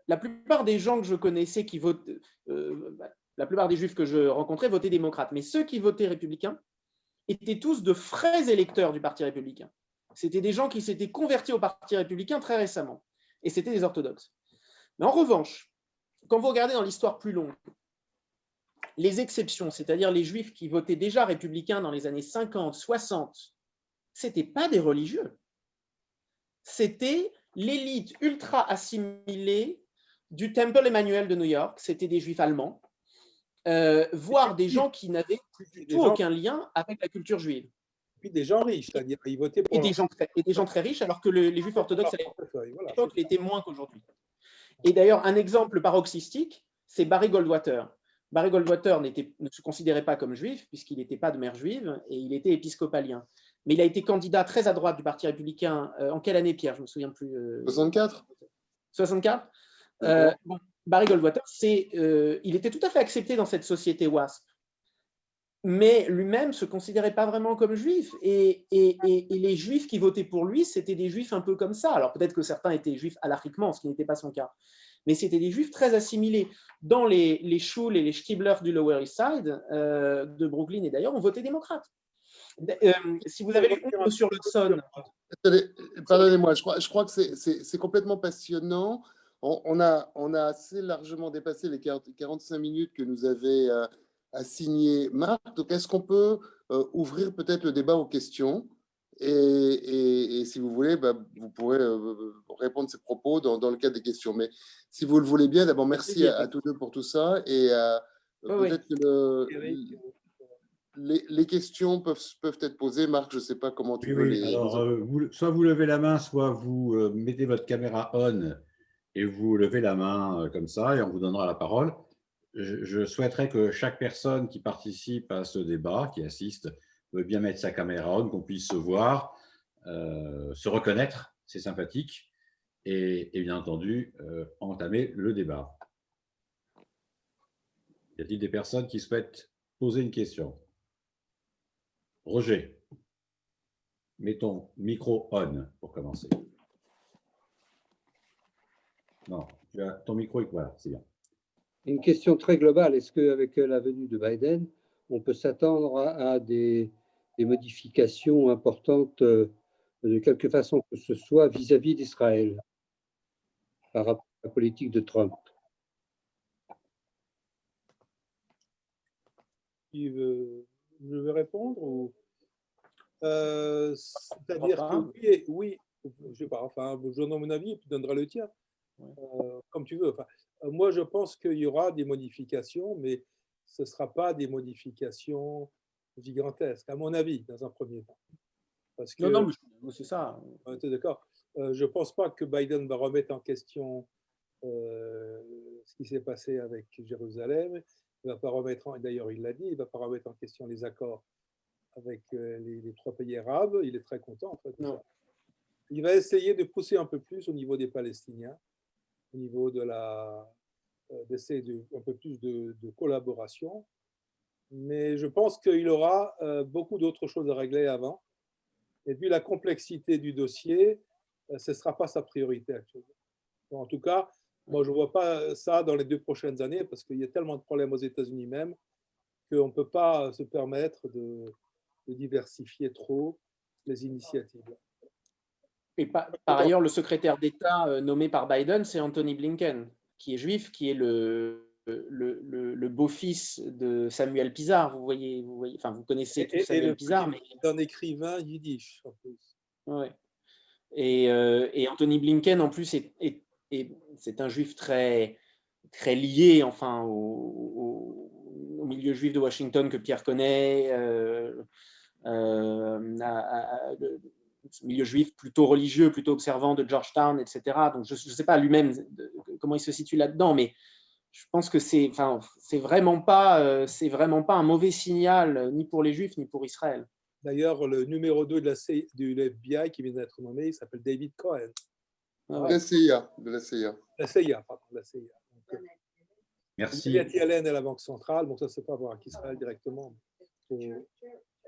La plupart des gens que je connaissais qui votent, la plupart des juifs que je rencontrais votaient démocrates, mais ceux qui votaient républicains étaient tous de frais électeurs du Parti républicain. C'était des gens qui s'étaient convertis au Parti républicain très récemment, et c'était des orthodoxes. Mais en revanche, quand vous regardez dans l'histoire plus longue, les exceptions, c'est-à-dire les juifs qui votaient déjà républicains dans les années 50, 60, ce n'étaient pas des religieux. C'était l'élite ultra assimilée du Temple Emmanuel de New York. C'était des juifs allemands, voire des gens qui n'avaient du tout aucun lien avec la culture juive. Et puis des gens riches, c'est-à-dire ils votaient pour... Et des gens très riches, alors que les juifs orthodoxes à l'époque l'étaient moins qu'aujourd'hui. Et d'ailleurs, un exemple paroxystique, c'est Barry Goldwater. Barry Goldwater ne se considérait pas comme juif, puisqu'il n'était pas de mère juive, et il était épiscopalien. mais il a été candidat très à droite du Parti républicain. En quelle année, Pierre? Je ne me souviens plus. 64. 64. Bon, Barry Goldwater, il était tout à fait accepté dans cette société WASP, mais lui-même ne se considérait pas vraiment comme juif. Et les juifs qui votaient pour lui, c'était des juifs un peu comme ça. Alors peut-être que certains étaient juifs halachiquement, ce qui n'était pas son cas. Mais c'était des juifs très assimilés. Dans les Shul et les Shtibler du Lower East Side de Brooklyn, et d'ailleurs, on votait démocrate. Si vous avez lu Ombre sur l'Hudson… Pardonnez-moi, je crois que c'est complètement passionnant. On a assez largement dépassé les 45 minutes que nous avait assigné Marc. Donc, est-ce qu'on peut ouvrir peut-être le débat aux questions et si vous voulez, vous pourrez répondre ces propos dans le cadre des questions. Mais si vous le voulez bien, d'abord, merci à tous deux pour tout ça. Et peut-être que les questions peuvent être posées. Marc, je ne sais pas comment tu veux les… Alors, soit vous levez la main, soit vous mettez votre caméra on et vous levez la main comme ça et on vous donnera la parole. Je souhaiterais que chaque personne qui participe à ce débat, qui assiste, veut bien mettre sa caméra on, qu'on puisse se voir, se reconnaître, c'est sympathique, et bien entendu, entamer le débat. Y a-t-il des personnes qui souhaitent poser une question? Roger, mets ton micro on pour commencer. Non, tu as ton micro et voilà, c'est bien. Une question très globale. Est-ce qu'avec la venue de Biden, on peut s'attendre à des modifications importantes de quelque façon que ce soit vis-à-vis d'Israël par rapport à la politique de Trump? Je vais répondre ou… C'est-à-dire que oui, je sais pas, enfin, je donne mon avis et tu donneras le tien, comme tu veux. Enfin, moi, je pense qu'il y aura des modifications, mais ce ne sera pas des modifications gigantesques, à mon avis, dans un premier temps. Parce que, non, c'est ça. Tu es d'accord. Je ne pense pas que Biden va remettre en question ce qui s'est passé avec Jérusalem. Il va pas remettre, d'ailleurs, il l'a dit, il ne va pas remettre en question les accords avec les trois pays arabes. Il est très content, en fait. Non. Il va essayer de pousser un peu plus au niveau des Palestiniens, au niveau de d'essayer un peu plus de collaboration. Mais je pense qu'il aura beaucoup d'autres choses à régler avant. Et vu la complexité du dossier, ce ne sera pas sa priorité actuellement. En tout cas, moi, je ne vois pas ça dans les 2 prochaines années parce qu'il y a tellement de problèmes aux États-Unis même qu'on ne peut pas se permettre de diversifier trop les initiatives. Et par ailleurs, le secrétaire d'État nommé par Biden, c'est Anthony Blinken, qui est juif, qui est le beau-fils de Samuel Pisar. Vous voyez, enfin, vous connaissez tous Samuel Pisar. Mais d'un écrivain yiddish, en plus. Ouais. Et Anthony Blinken, en plus, c'est un juif très, très lié, enfin, au milieu juif de Washington que Pierre connaît, milieu juif plutôt religieux, plutôt observant de Georgetown, etc. Donc, je ne sais pas lui-même comment il se situe là-dedans, mais je pense que c'est vraiment pas un mauvais signal, ni pour les Juifs, ni pour Israël. D'ailleurs, le numéro 2 de FBI qui vient d'être nommé, il s'appelle David Cohen. De la CIA. La CIA, pardon. La CIA. Donc, merci. Janet Yellen est la Banque centrale, donc ça, c'est pas voir avec Israël directement.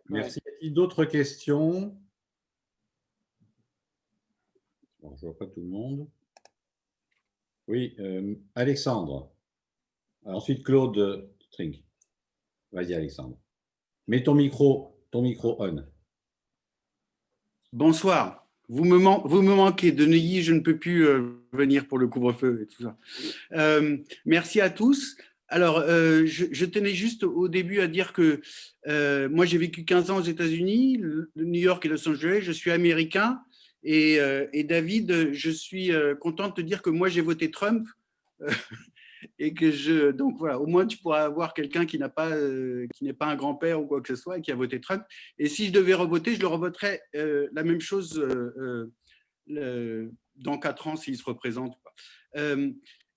Merci. Y a-t-il d'autres questions? Bon, je ne vois pas tout le monde. Oui, Alexandre. Ensuite, Claude Trink. Vas-y, Alexandre. Mets ton micro on. Bonsoir. Vous me manquez. De Neuilly, je ne peux plus venir pour le couvre-feu et tout ça. Merci à tous. Alors, je tenais juste au début à dire que moi, j'ai vécu 15 ans aux États-Unis, New York et Los Angeles. Je suis américain. Et David, je suis contente de te dire que moi, j'ai voté Trump. Et que donc voilà, au moins tu pourras avoir quelqu'un qui n'est pas un grand-père ou quoi que ce soit et qui a voté Trump. Et si je devais revoter, je le revoterais la même chose dans 4 ans s'il se représente.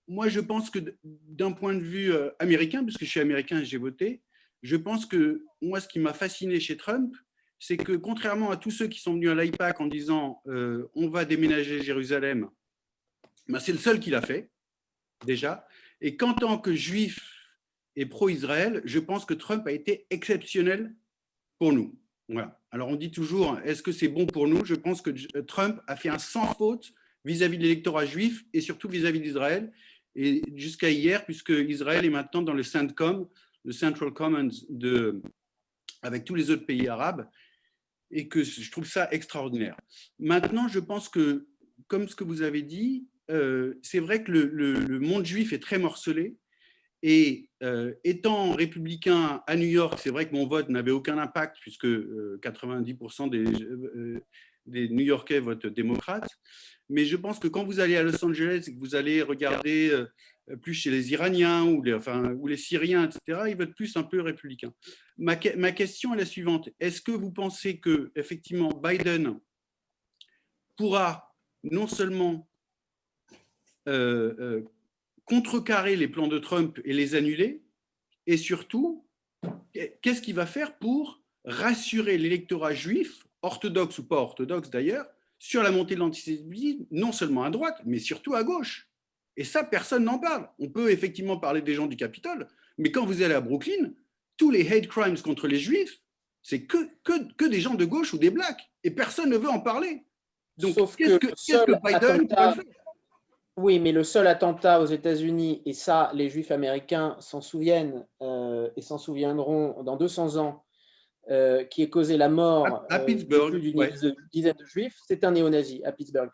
Moi, je pense que d'un point de vue américain, puisque je suis américain et j'ai voté, je pense que moi, ce qui m'a fasciné chez Trump, c'est que contrairement à tous ceux qui sont venus à l'AIPAC en disant on va déménager Jérusalem, ben, c'est le seul qui l'a fait, déjà. Et qu'en tant que juif et pro-Israël, je pense que Trump a été exceptionnel pour nous. Voilà. Alors on dit toujours, est-ce que c'est bon pour nous? Je pense que Trump a fait un sans faute vis-à-vis de l'électorat juif et surtout vis-à-vis d'Israël. Et jusqu'à hier, puisque Israël est maintenant dans le CENTCOM, le Central Commons, avec tous les autres pays arabes, et que je trouve ça extraordinaire. Maintenant, je pense que, comme ce que vous avez dit, c'est vrai que le monde juif est très morcelé. Et étant républicain à New York, c'est vrai que mon vote n'avait aucun impact puisque 90% des New-Yorkais votent démocrate. Mais je pense que quand vous allez à Los Angeles et que vous allez regarder plus chez les Iraniens ou les Syriens, etc., ils votent plus un peu républicains. Ma question est la suivante. Est-ce que vous pensez que effectivement Biden pourra non seulement contrecarrer les plans de Trump et les annuler, et surtout, qu'est-ce qu'il va faire pour rassurer l'électorat juif, orthodoxe ou pas orthodoxe d'ailleurs, sur la montée de l'antisémitisme, non seulement à droite, mais surtout à gauche. Et ça, personne n'en parle. On peut effectivement parler des gens du Capitole, mais quand vous allez à Brooklyn, tous les hate crimes contre les juifs, c'est que des gens de gauche ou des blacks, et personne ne veut en parler. Donc, qu'est-ce que Biden pourrait faire? Oui, mais le seul attentat aux États-Unis, et ça, les Juifs américains s'en souviennent et s'en souviendront dans 200 ans, qui ait causé la mort à Pittsburgh, de plus d'une dizaine de Juifs, c'est un néo-nazi à Pittsburgh.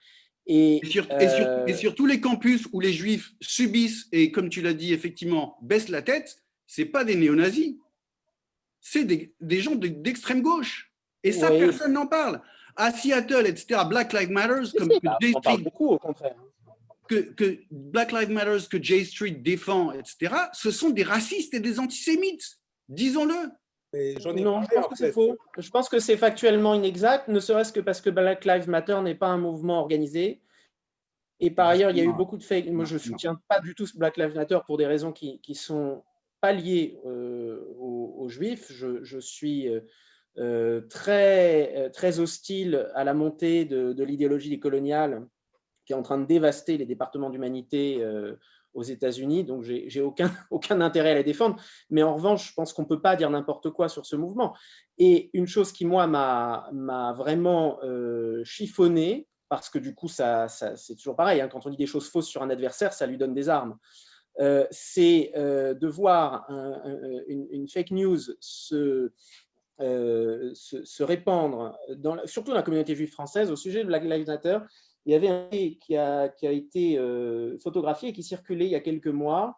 Et sur tous les campus où les Juifs subissent et, comme tu l'as dit, effectivement, baissent la tête, ce n'est pas des néo-nazis, c'est des gens d'extrême gauche. Et ça, oui, personne n'en parle. À Seattle, etc., Black Lives Matter, comme on parle beaucoup, au contraire. Que Black Lives Matter, que J Street défend, etc., ce sont des racistes et des antisémites, disons-le. Non, je pense que c'est faux. Je pense que c'est factuellement inexact, ne serait-ce que parce que Black Lives Matter n'est pas un mouvement organisé. Et par ailleurs, il y a eu beaucoup de fake. Moi, je ne soutiens pas du tout ce Black Lives Matter pour des raisons qui ne sont pas liées aux Juifs. Je suis très hostile à la montée de l'idéologie décoloniale qui est en train de dévaster les départements d'humanité aux États-Unis, donc j'ai aucun intérêt à la défendre. Mais en revanche, je pense qu'on ne peut pas dire n'importe quoi sur ce mouvement. Et une chose qui, moi, m'a vraiment chiffonné, parce que du coup, c'est toujours pareil, hein, quand on dit des choses fausses sur un adversaire, ça lui donne des armes. C'est de voir une fake news se répandre, surtout dans la communauté juive française, au sujet de Black Lives Matter. Il y avait un qui a été photographié et qui circulait il y a quelques mois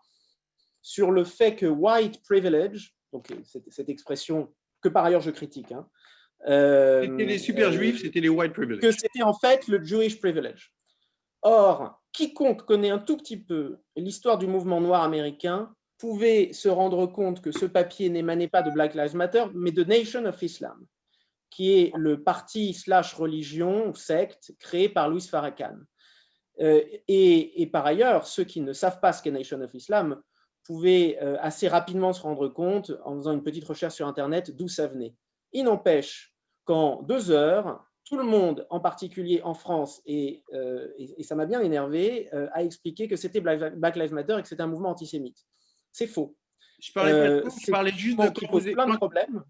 sur le fait que white privilege, donc cette expression que par ailleurs je critique, hein, c'était les super juifs, c'était les white privilege. Que c'était en fait le Jewish privilege. Or, quiconque connaît un tout petit peu l'histoire du mouvement noir américain pouvait se rendre compte que ce papier n'émanait pas de Black Lives Matter, mais de Nation of Islam, qui est le parti / religion, secte, créé par Louis Farrakhan. Et par ailleurs, ceux qui ne savent pas ce qu'est Nation of Islam pouvaient assez rapidement se rendre compte, en faisant une petite recherche sur Internet, d'où ça venait. Il n'empêche qu'en 2 heures, tout le monde, en particulier en France, et ça m'a bien énervé, a expliqué que c'était Black Lives Matter et que c'était un mouvement antisémite. C'est faux. Je parlais juste de... qui pose plein de problèmes.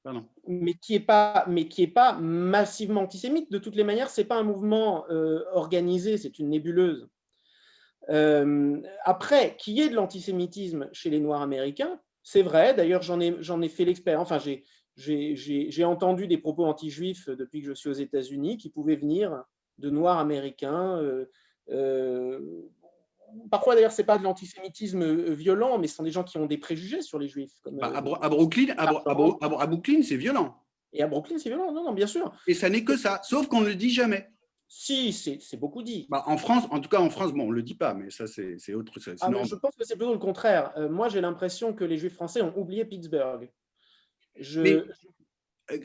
Pardon. Mais qui est pas massivement antisémite. De toutes les manières, c'est pas un mouvement organisé, c'est une nébuleuse. Après, qu'il y ait de l'antisémitisme chez les Noirs américains, c'est vrai. D'ailleurs, j'en ai fait l'expérience. Enfin, j'ai entendu des propos anti-juifs depuis que je suis aux États-Unis qui pouvaient venir de Noirs américains. Parfois, d'ailleurs, ce n'est pas de l'antisémitisme violent, mais ce sont des gens qui ont des préjugés sur les Juifs. Comme, à Brooklyn, c'est violent. Et à Brooklyn, c'est violent, non, bien sûr. Et ça n'est que ça, sauf qu'on ne le dit jamais. Si, c'est beaucoup dit. En France, en tout cas en France, bon, on ne le dit pas, mais ça, c'est autre chose. Je pense que c'est plutôt le contraire. Moi, j'ai l'impression que les Juifs français ont oublié Pittsburgh.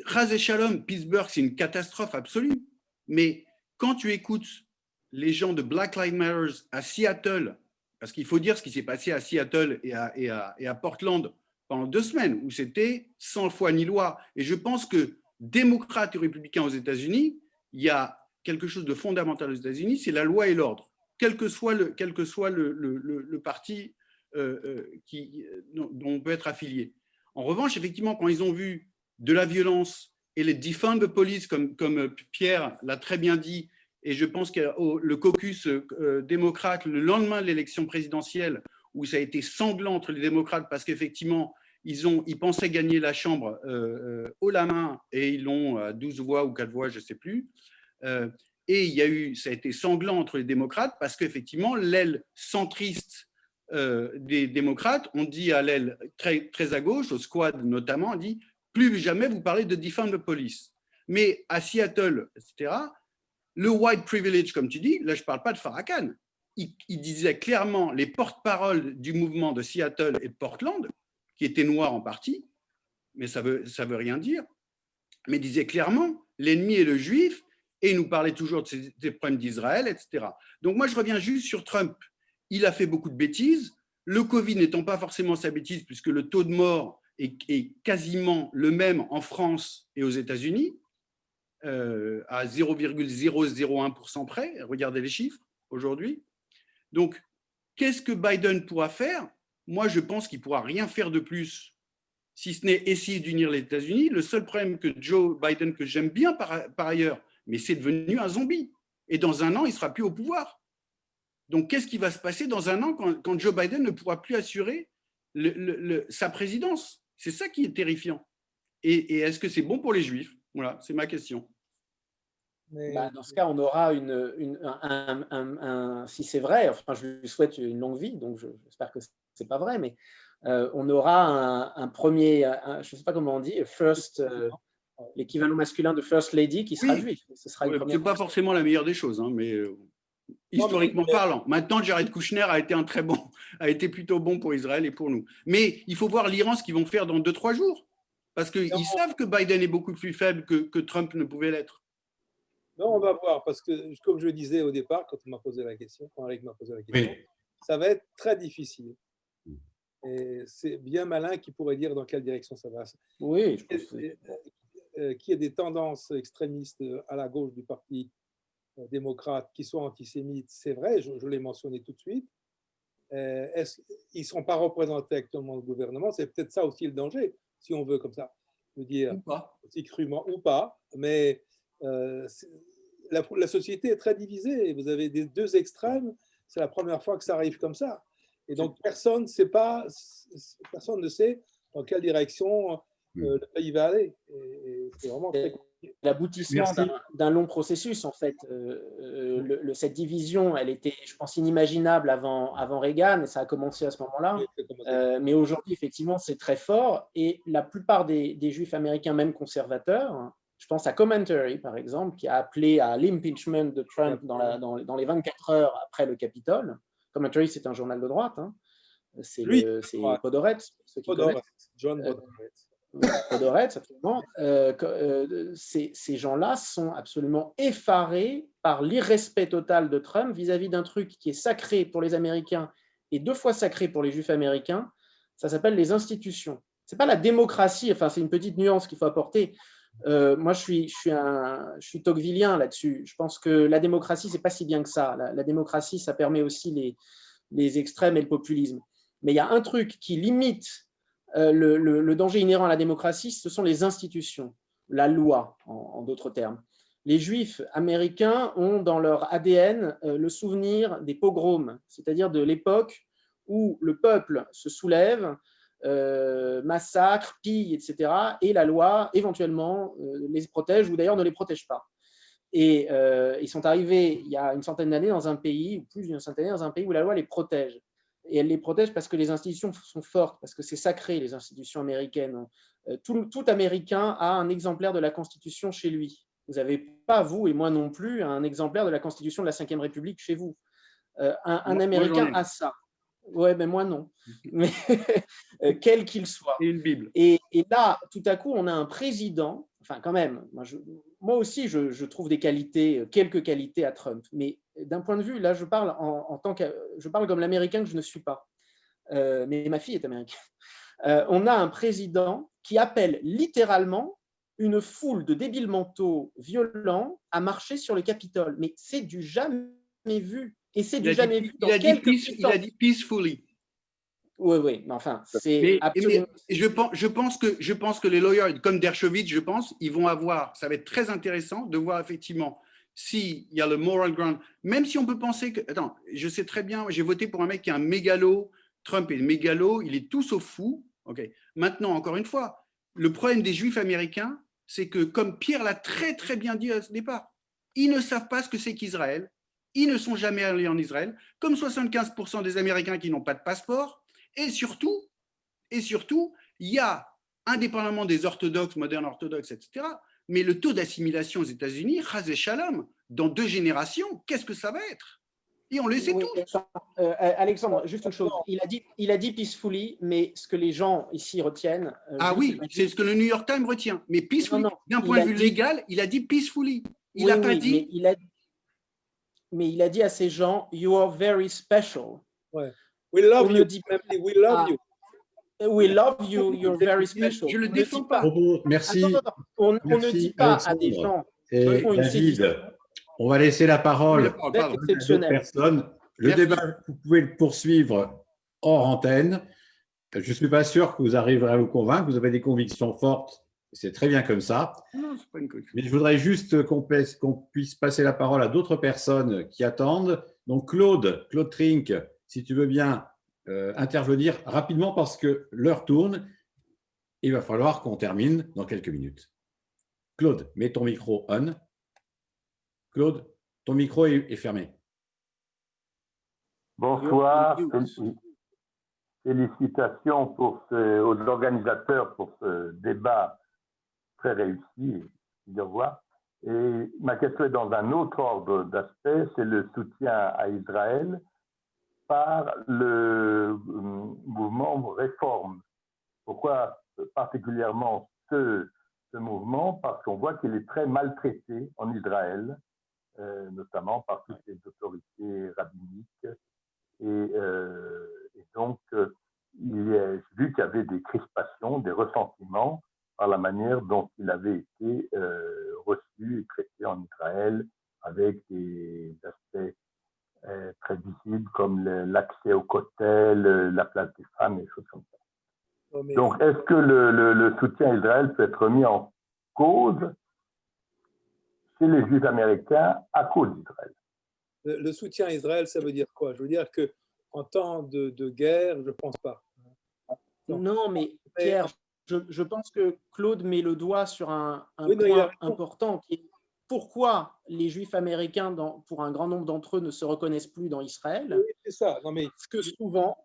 Ras et Shalom, Pittsburgh, c'est une catastrophe absolue. Mais quand tu écoutes les gens de Black Lives Matter à Seattle, parce qu'il faut dire ce qui s'est passé à Seattle et à Portland pendant 2 semaines, où c'était 100 fois ni loi. Et je pense que démocrates et républicains aux États-Unis, il y a quelque chose de fondamental aux États-Unis, c'est la loi et l'ordre, quel que soit le parti dont on peut être affilié. En revanche, effectivement, quand ils ont vu de la violence et les defund the police, comme Pierre l'a très bien dit, et je pense que le caucus démocrate, le lendemain de l'élection présidentielle, où ça a été sanglant entre les démocrates, parce qu'effectivement, ils pensaient gagner la Chambre haut la main, et ils l'ont à 12 voix ou 4 voix, je ne sais plus. Et ça a été sanglant entre les démocrates, parce qu'effectivement, l'aile centriste des démocrates, on dit à l'aile très, très à gauche, au squad notamment, on dit plus jamais vous parlez de defund the police. Mais à Seattle, etc., le white privilege, comme tu dis, là je ne parle pas de Farrakhan, il disait clairement, les porte-paroles du mouvement de Seattle et de Portland, qui étaient noirs en partie, mais ça veut rien dire, mais disait clairement, l'ennemi est le juif, et il nous parlait toujours de ces problèmes d'Israël, etc. Donc moi je reviens juste sur Trump. Il a fait beaucoup de bêtises, le Covid n'étant pas forcément sa bêtise, puisque le taux de mort est quasiment le même en France et aux États-Unis, à 0,001% près. Regardez les chiffres aujourd'hui. Donc, qu'est-ce que Biden pourra faire? Moi, je pense qu'il ne pourra rien faire de plus, si ce n'est essayer d'unir les États-Unis. Le seul problème que Joe Biden, que j'aime bien par ailleurs, mais c'est devenu un zombie. Et dans un an, il ne sera plus au pouvoir. Donc, qu'est-ce qui va se passer dans un an quand Joe Biden ne pourra plus assurer sa présidence? C'est ça qui est terrifiant. Et est-ce que c'est bon pour les Juifs? Voilà, c'est ma question. Dans ce cas, on aura si c'est vrai, enfin, je lui souhaite une longue vie, donc j'espère que ce n'est pas vrai, mais on aura un premier, je ne sais pas comment on dit, l'équivalent masculin de First Lady qui sera juif. Ce sera ce n'est pas forcément la meilleure des choses, hein, mais historiquement parlant. Maintenant, Jared Kushner a été plutôt bon pour Israël et pour nous. Mais il faut voir l'Iran, ce qu'ils vont faire dans 2-3 jours. Parce qu'ils savent que Biden est beaucoup plus faible que Trump ne pouvait l'être. Non, on va voir, parce que, comme je le disais au départ, quand Eric m'a posé la question, Oui. ça va être très difficile. Et c'est bien malin qui pourrait dire dans quelle direction ça va. Oui, je pense qu'il y ait des tendances extrémistes à la gauche du parti démocrate qui sont antisémites, c'est vrai, je l'ai mentionné tout de suite. Ils ne sont pas représentés actuellement dans le gouvernement, c'est peut-être ça aussi le danger, si on veut comme ça. Je veux dire, aussi crûment ou pas, mais la société est très divisée et vous avez des deux extrêmes, c'est la première fois que ça arrive comme ça. Et donc personne ne sait dans quelle direction le pays va aller. Et c'est vraiment très compliqué. L'aboutissement d'un long processus, en fait. Cette division, elle était, je pense, inimaginable avant Reagan, et ça a commencé à ce moment-là. Mais aujourd'hui, effectivement, c'est très fort. Et la plupart des Juifs américains, même conservateurs, je pense à Commentary, par exemple, qui a appelé à l'impeachment de Trump dans les 24 heures après le Capitole. Commentary, c'est un journal de droite. Hein. C'est Podhoretz, ceux qui connaissent. John Podhoretz. Podhoretz, absolument. Ces gens-là sont absolument effarés par l'irrespect total de Trump vis-à-vis d'un truc qui est sacré pour les Américains et 2 fois sacré pour les Juifs américains. Ça s'appelle les institutions. C'est pas la démocratie, enfin c'est une petite nuance qu'il faut apporter. Moi, je suis tocquevillien là-dessus. Je pense que la démocratie, c'est pas si bien que ça. La démocratie, ça permet aussi les extrêmes et le populisme. Mais il y a un truc qui limite le danger inhérent à la démocratie, ce sont les institutions, la loi, en d'autres termes. Les Juifs américains ont dans leur ADN le souvenir des pogroms, c'est-à-dire de l'époque où le peuple se soulève, massacre, pille, etc. Et la loi, éventuellement, les protège ou d'ailleurs ne les protège pas. Et ils sont arrivés il y a une centaine d'années dans un pays, ou plus d'une centaine d'années, dans un pays où la loi les protège. Et elle les protège parce que les institutions sont fortes, parce que c'est sacré, les institutions américaines. Tout Américain a un exemplaire de la Constitution chez lui. Vous n'avez pas, vous et moi non plus, un exemplaire de la Constitution de la Ve République chez vous. Un Américain a ça. Ouais, mais moi non. Mais quel qu'il soit. Et une Bible. Et là, tout à coup, on a un président, enfin quand même, moi aussi je trouve des qualités, quelques qualités à Trump, mais d'un point de vue, là je parle je parle comme l'Américain que je ne suis pas, mais ma fille est américaine. On a un président qui appelle littéralement une foule de débiles mentaux violents a marché sur le Capitole. Mais c'est du jamais vu. Et c'est du jamais vu dans quelques puissances. Il a dit peacefully. Oui, oui, mais enfin, c'est absolument… Mais je pense que les lawyers, comme Dershowitz, je pense, ils vont avoir, ça va être très intéressant de voir effectivement s'il y a le moral ground, même si on peut penser que… Attends, je sais très bien, j'ai voté pour un mec qui est un mégalo, Trump est mégalo, il est tout sauf fou. Okay. Maintenant, encore une fois, le problème des Juifs américains, c'est que, comme Pierre l'a très très bien dit au départ, ils ne savent pas ce que c'est qu'Israël, ils ne sont jamais allés en Israël, comme 75% des Américains qui n'ont pas de passeport, et surtout, il y a, indépendamment des orthodoxes, modernes orthodoxes, etc., mais le taux d'assimilation aux États-Unis, chazé shalom, dans 2 générations, qu'est-ce que ça va être? Et on le sait tous. Alexandre, juste une chose. Il a dit peacefully, mais ce que les gens ici retiennent… Ah oui, c'est ce que le New York Times retient. Mais peacefully, d'un point de vue légal, il a dit peacefully. Il n'a pas dit… Mais il a dit à ces gens, you are very special. Ouais. We love you. We love you. We love you, you're very special. Je ne le défends pas. Merci. On ne dit pas Alexandre. à des gens et qui font une David, sédition. on va laisser la parole à d'autres personnes. Le débat, vous pouvez le poursuivre hors antenne. Je ne suis pas sûr que vous arriverez à vous convaincre. Vous avez des convictions fortes. C'est très bien comme ça. Non, c'est pas une conviction. Mais je voudrais juste qu'on puisse passer la parole à d'autres personnes qui attendent. Donc Claude Trink, si tu veux bien intervenir rapidement parce que l'heure tourne. Il va falloir qu'on termine dans quelques minutes. Claude, mets ton micro on. Claude, ton micro est fermé. Bonsoir. Félicitations aux organisateurs pour ce débat très réussi. Au revoir. Et ma question est dans un autre ordre d'aspect, c'est le soutien à Israël par le mouvement Réforme. Pourquoi particulièrement ce mouvement? Parce qu'on voit qu'il est très maltraité en Israël, notamment par toutes les autorités rabbiniques. Et donc, j'ai vu qu'il y avait des crispations, des ressentiments par la manière dont il avait été reçu et traité en Israël, avec des aspects très visibles comme l'accès au Kotel, la place des femmes et des choses comme ça. Donc, est-ce que le soutien à Israël peut être mis en cause chez les Juifs américains à cause d'Israël? Le soutien à Israël, ça veut dire quoi? Je veux dire qu'en temps de guerre, je ne pense pas. Non, mais Pierre, je pense que Claude met le doigt sur un point important qui est pourquoi les Juifs américains, pour un grand nombre d'entre eux, ne se reconnaissent plus dans Israël. Oui, c'est ça. Non, mais parce que souvent,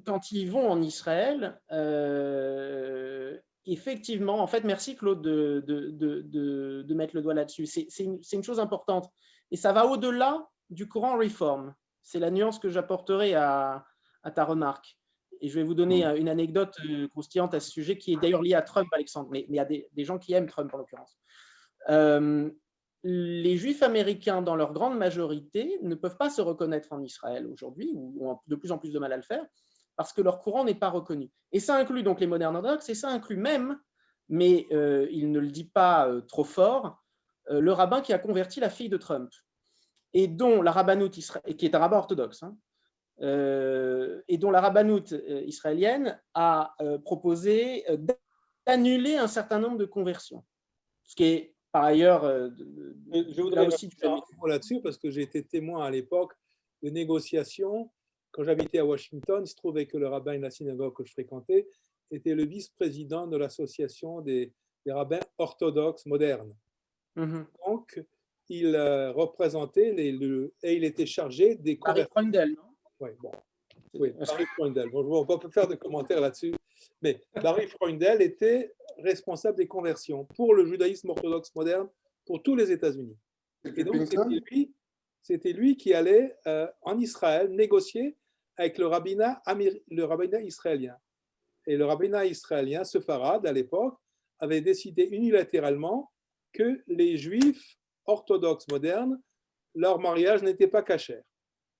quand ils vont en Israël, effectivement, en fait, merci Claude de mettre le doigt là-dessus. C'est une chose importante. Et ça va au-delà du courant Reform. C'est la nuance que j'apporterai à ta remarque. Et je vais vous donner une anecdote croustillante à ce sujet qui est d'ailleurs liée à Trump, Alexandre, mais il y a des gens qui aiment Trump en l'occurrence. Les Juifs américains, dans leur grande majorité, ne peuvent pas se reconnaître en Israël aujourd'hui, ou ont de plus en plus de mal à le faire, parce que leur courant n'est pas reconnu. Et ça inclut donc les modernes orthodoxes, et ça inclut même, mais il ne le dit pas trop fort, le rabbin qui a converti la fille de Trump, et dont la rabbanoute qui est un rabbin orthodoxe, hein, et dont la rabbanoute israélienne a proposé d'annuler un certain nombre de conversions. Ce qui est par ailleurs… je voudrais aussi un mot là-dessus parce que j'ai été témoin à l'époque de négociations. Quand j'habitais à Washington, il se trouvait que le rabbin de la synagogue que je fréquentais était le vice-président de l'association des rabbins orthodoxes modernes. Donc, il représentait et il était chargé des conversions. Barry Freundel, non? Oui, Barry Freundel. Bon, on ne peut pas faire de commentaires là-dessus, mais Barry Freundel était responsable des conversions pour le judaïsme orthodoxe moderne pour tous les États-Unis. Et donc, c'était lui qui allait en Israël négocier avec le rabbinat israélien. Et le rabbinat israélien, Sepharad, à l'époque, avait décidé unilatéralement que les Juifs orthodoxes modernes, leur mariage n'était pas cachère.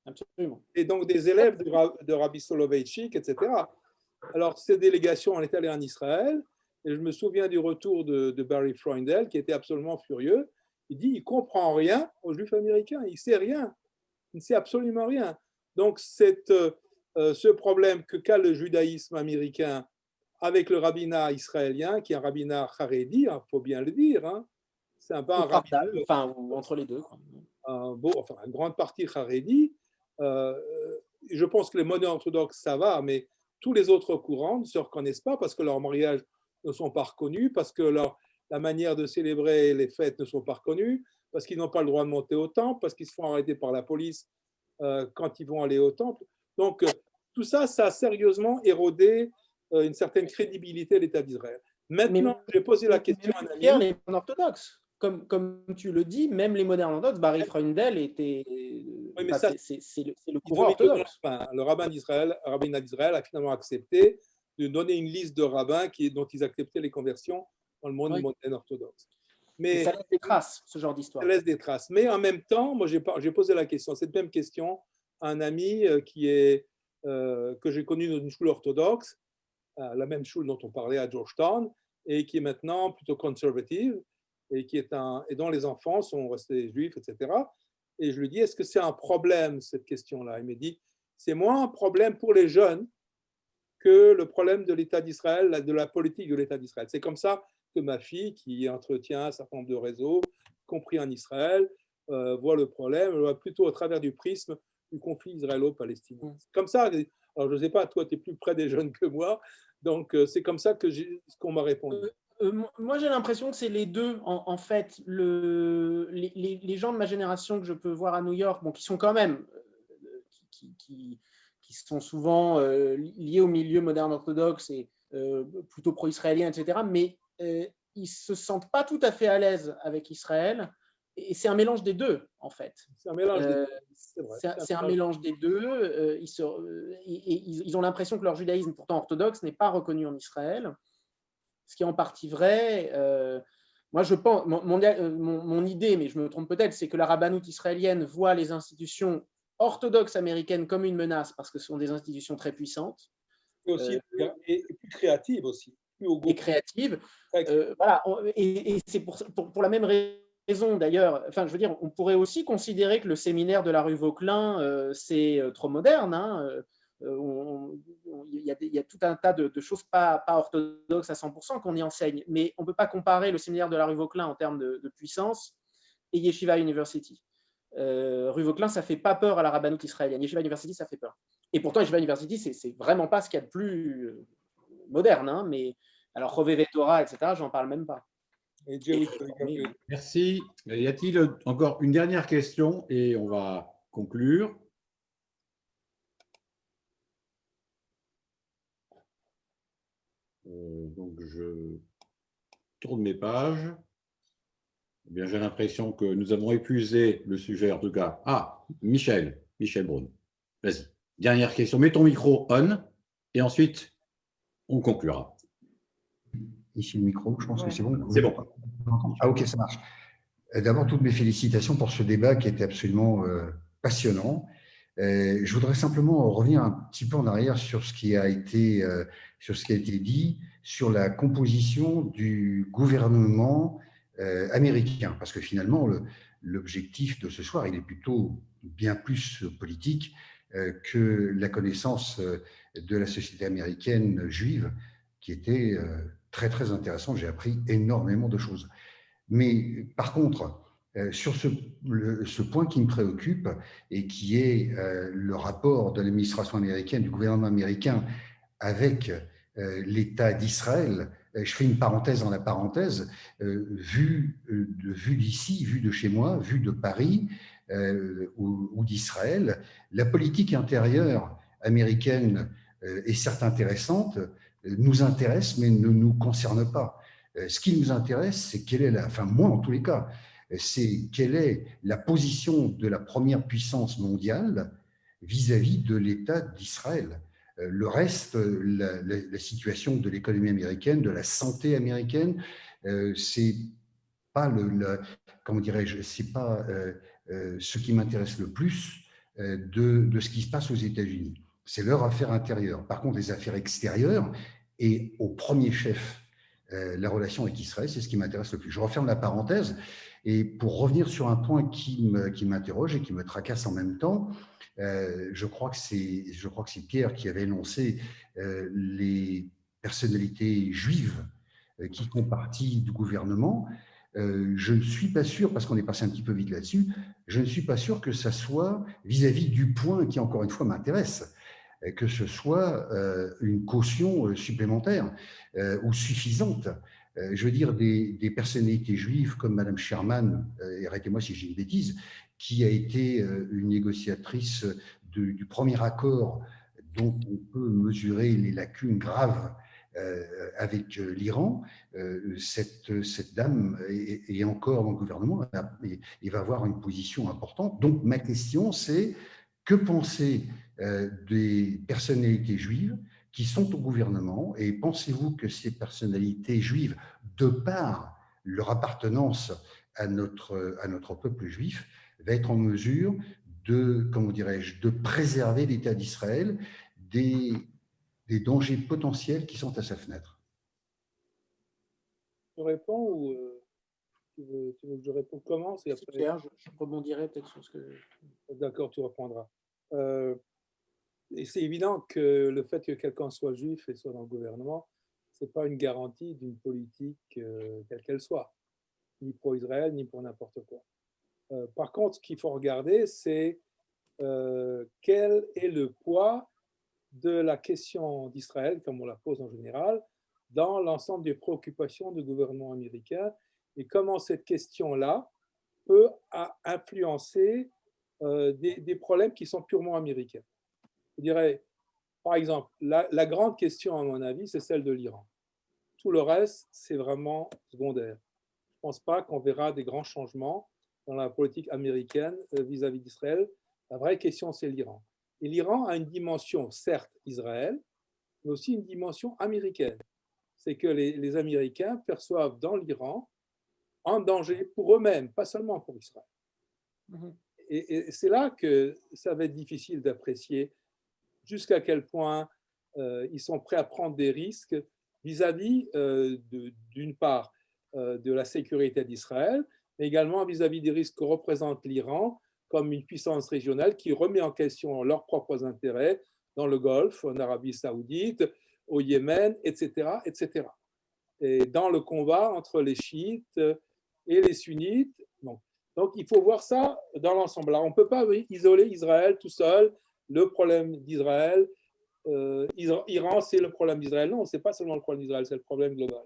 Absolument. Et donc, des élèves de Rabbi Soloveitchik, etc. Alors, ces délégations, on est allé en Israël Et je me souviens du retour de Barry Freundel, qui était absolument furieux. Il dit, il ne comprend rien aux Juifs américains, il ne sait rien, il ne sait absolument rien. Donc, ce problème qu'a le judaïsme américain avec le rabbinat israélien, qui est un rabbinat haredi, il faut bien le dire, hein. C'est un rabbinat, enfin, entre les deux. Enfin, une grande partie haredi. Je pense que les modernes orthodoxes, ça va, mais tous les autres courants ne se reconnaissent pas parce que leurs mariages ne sont pas reconnus, parce que la manière de célébrer les fêtes ne sont pas reconnues, parce qu'ils n'ont pas le droit de monter au temple, parce qu'ils se font arrêter par la police quand ils vont aller au temple. Donc, tout ça, ça a sérieusement érodé une certaine crédibilité de l'État d'Israël. Maintenant, j'ai posé la question à un ami. Les orthodoxes, comme tu le dis, même les modernes orthodoxes, Barry Freundel était. Oui, mais c'est le courant orthodoxe. Le rabbinat d'Israël a finalement accepté de donner une liste de rabbins dont ils acceptaient les conversions dans le monde moderne orthodoxe. Mais ça laisse des traces, ce genre d'histoire. Ça laisse des traces. Mais en même temps, moi, j'ai posé la question, cette même question à un ami que j'ai connu dans une schule orthodoxe, la même schule dont on parlait à Georgetown, et qui est maintenant plutôt conservative, et dont les enfants sont restés juifs, etc. Et je lui dis, est-ce que c'est un problème, cette question-là? Il me dit, c'est moins un problème pour les jeunes que le problème de l'État d'Israël, de la politique de l'État d'Israël. C'est comme ça que ma fille, qui entretient un certain nombre de réseaux, y compris en Israël, voit le problème, plutôt au travers du prisme du conflit israélo-palestinien. C'est comme ça. Alors, je ne sais pas, toi, tu es plus près des jeunes que moi, donc c'est comme ça qu'on m'a répondu. Moi, j'ai l'impression que c'est les deux. En fait, les gens de ma génération que je peux voir à New York, qui sont quand même, qui sont souvent liés au milieu moderne orthodoxe et plutôt pro-israélien, etc., mais ils ne se sentent pas tout à fait à l'aise avec Israël. Et c'est un mélange des deux, en fait. C'est un mélange des deux. C'est un mélange des deux. Ils ont l'impression que leur judaïsme, pourtant orthodoxe, n'est pas reconnu en Israël. Ce qui est en partie vrai. Moi, je pense, mon idée, mais je me trompe peut-être, c'est que la rabbanoute israélienne voit les institutions orthodoxes américaines comme une menace parce que ce sont des institutions très puissantes. Et plus créatives aussi. Et créatives. Voilà. Et c'est pour la même raison, d'ailleurs. Enfin, je veux dire, on pourrait aussi considérer que le séminaire de la rue Vauquelin, c'est trop moderne, hein. Il y a tout un tas de choses pas orthodoxes à 100% qu'on y enseigne, mais on ne peut pas comparer le séminaire de la rue Vauquelin en termes de puissance et Yeshiva University. Rue Vauquelin, ça ne fait pas peur à la rabbanoute israélienne. Yeshiva University, ça fait peur. Et pourtant, Yeshiva University, c'est vraiment pas ce qu'il y a de plus moderne, hein, mais alors Rovevet Torah, etc., j'en parle même pas. Merci. Y a-t-il encore une dernière question et on va conclure? Donc, je tourne mes pages. Eh bien, j'ai l'impression que nous avons épuisé le sujet, en tout cas. Ah, Michel Braun. Vas-y. Dernière question. Mets ton micro on et ensuite, on conclura. Ici le micro, je pense que c'est bon. C'est bon. Ah, ok, ça marche. D'abord, toutes mes félicitations pour ce débat qui était absolument passionnant. Je voudrais simplement revenir un petit peu en arrière sur ce qui a été dit sur la composition du gouvernement américain, parce que finalement, l'objectif de ce soir, il est plutôt bien plus politique que la connaissance de la société américaine juive, qui était très, très intéressant. J'ai appris énormément de choses. Mais par contre, sur ce point qui me préoccupe et qui est le rapport de l'administration américaine, du gouvernement américain avec l'État d'Israël, je fais une parenthèse dans la parenthèse, vu d'ici, vu de chez moi, vu de Paris ou d'Israël, la politique intérieure américaine est certes intéressante, nous intéresse, mais ne nous concerne pas. Ce qui nous intéresse, c'est quelle est enfin moi en tous les cas, c'est quelle est la position de la première puissance mondiale vis-à-vis de l'État d'Israël. Le reste, la situation de l'économie américaine, de la santé américaine, c'est pas comment dirais-je, c'est pas ce qui m'intéresse le plus de ce qui se passe aux États-Unis. C'est leur affaire intérieure. Par contre, les affaires extérieures, et au premier chef la relation avec Israël. C'est ce qui m'intéresse le plus. Je referme la parenthèse. Et pour revenir sur un point qui m'interroge et qui me tracasse en même temps, je crois que c'est Pierre qui avait énoncé les personnalités juives qui font partie du gouvernement. Je ne suis pas sûr, parce qu'on est passé un petit peu vite là-dessus, je ne suis pas sûr que ça soit vis-à-vis du point qui, encore une fois, m'intéresse, que ce soit une caution supplémentaire ou suffisante. Je veux dire, des personnalités juives comme Madame Sherman, et arrêtez-moi si j'ai une bêtise, qui a été une négociatrice du premier accord dont on peut mesurer les lacunes graves avec l'Iran. Cette dame est encore dans le gouvernement et va avoir une position importante. Donc ma question, c'est que penser des personnalités juives qui sont au gouvernement, et pensez-vous que ces personnalités juives, de par leur appartenance à notre peuple juif, va être en mesure de, comment dirais-je, de préserver l'État d'Israël des dangers potentiels qui sont à sa fenêtre? Je réponds ou tu veux que je réponde comment? C'est clair, je rebondirai peut-être sur ce que... D'accord, tu reprendras. Et c'est évident que le fait que quelqu'un soit juif et soit dans le gouvernement, ce n'est pas une garantie d'une politique quelle qu'elle soit, ni pour Israël, ni pour n'importe quoi. Par contre, ce qu'il faut regarder, c'est quel est le poids de la question d'Israël, comme on la pose en général, dans l'ensemble des préoccupations du gouvernement américain et comment cette question-là peut influencer des problèmes qui sont purement américains. Je dirais, par exemple, la grande question, à mon avis, c'est celle de l'Iran. Tout le reste, c'est vraiment secondaire. Je ne pense pas qu'on verra des grands changements dans la politique américaine vis-à-vis d'Israël. La vraie question, c'est l'Iran. Et l'Iran a une dimension, certes, Israël, mais aussi une dimension américaine. C'est que les Américains perçoivent dans l'Iran un danger pour eux-mêmes, pas seulement pour Israël. Et c'est là que ça va être difficile d'apprécier jusqu'à quel point ils sont prêts à prendre des risques vis-à-vis, d'une part, de la sécurité d'Israël, mais également vis-à-vis des risques que représente l'Iran comme une puissance régionale qui remet en question leurs propres intérêts dans le Golfe, en Arabie Saoudite, au Yémen, etc., etc. Et dans le combat entre les chiites et les sunnites. Donc, il faut voir ça dans l'ensemble. Alors, on ne peut pas isoler Israël tout seul, le problème d'Israël. Iran, c'est le problème d'Israël. Non, ce n'est pas seulement le problème d'Israël, c'est le problème global.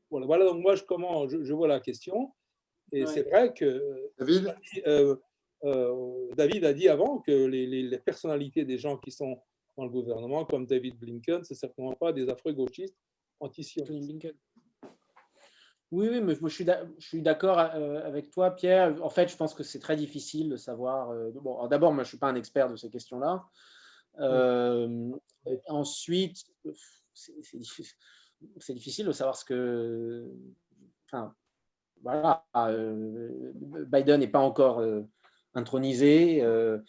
Voilà donc moi, comment je vois la question. Et c'est vrai que David a dit avant que les personnalités des gens qui sont dans le gouvernement, comme David Blinken, ce n'est certainement pas des affreux gauchistes anti-sionistes. Oui, mais je suis d'accord avec toi, Pierre. En fait, je pense que c'est très difficile de savoir. Bon, d'abord, moi, je ne suis pas un expert de ces questions-là. Ensuite, c'est difficile de savoir ce que... Enfin, voilà, Biden n'est pas encore intronisé. Je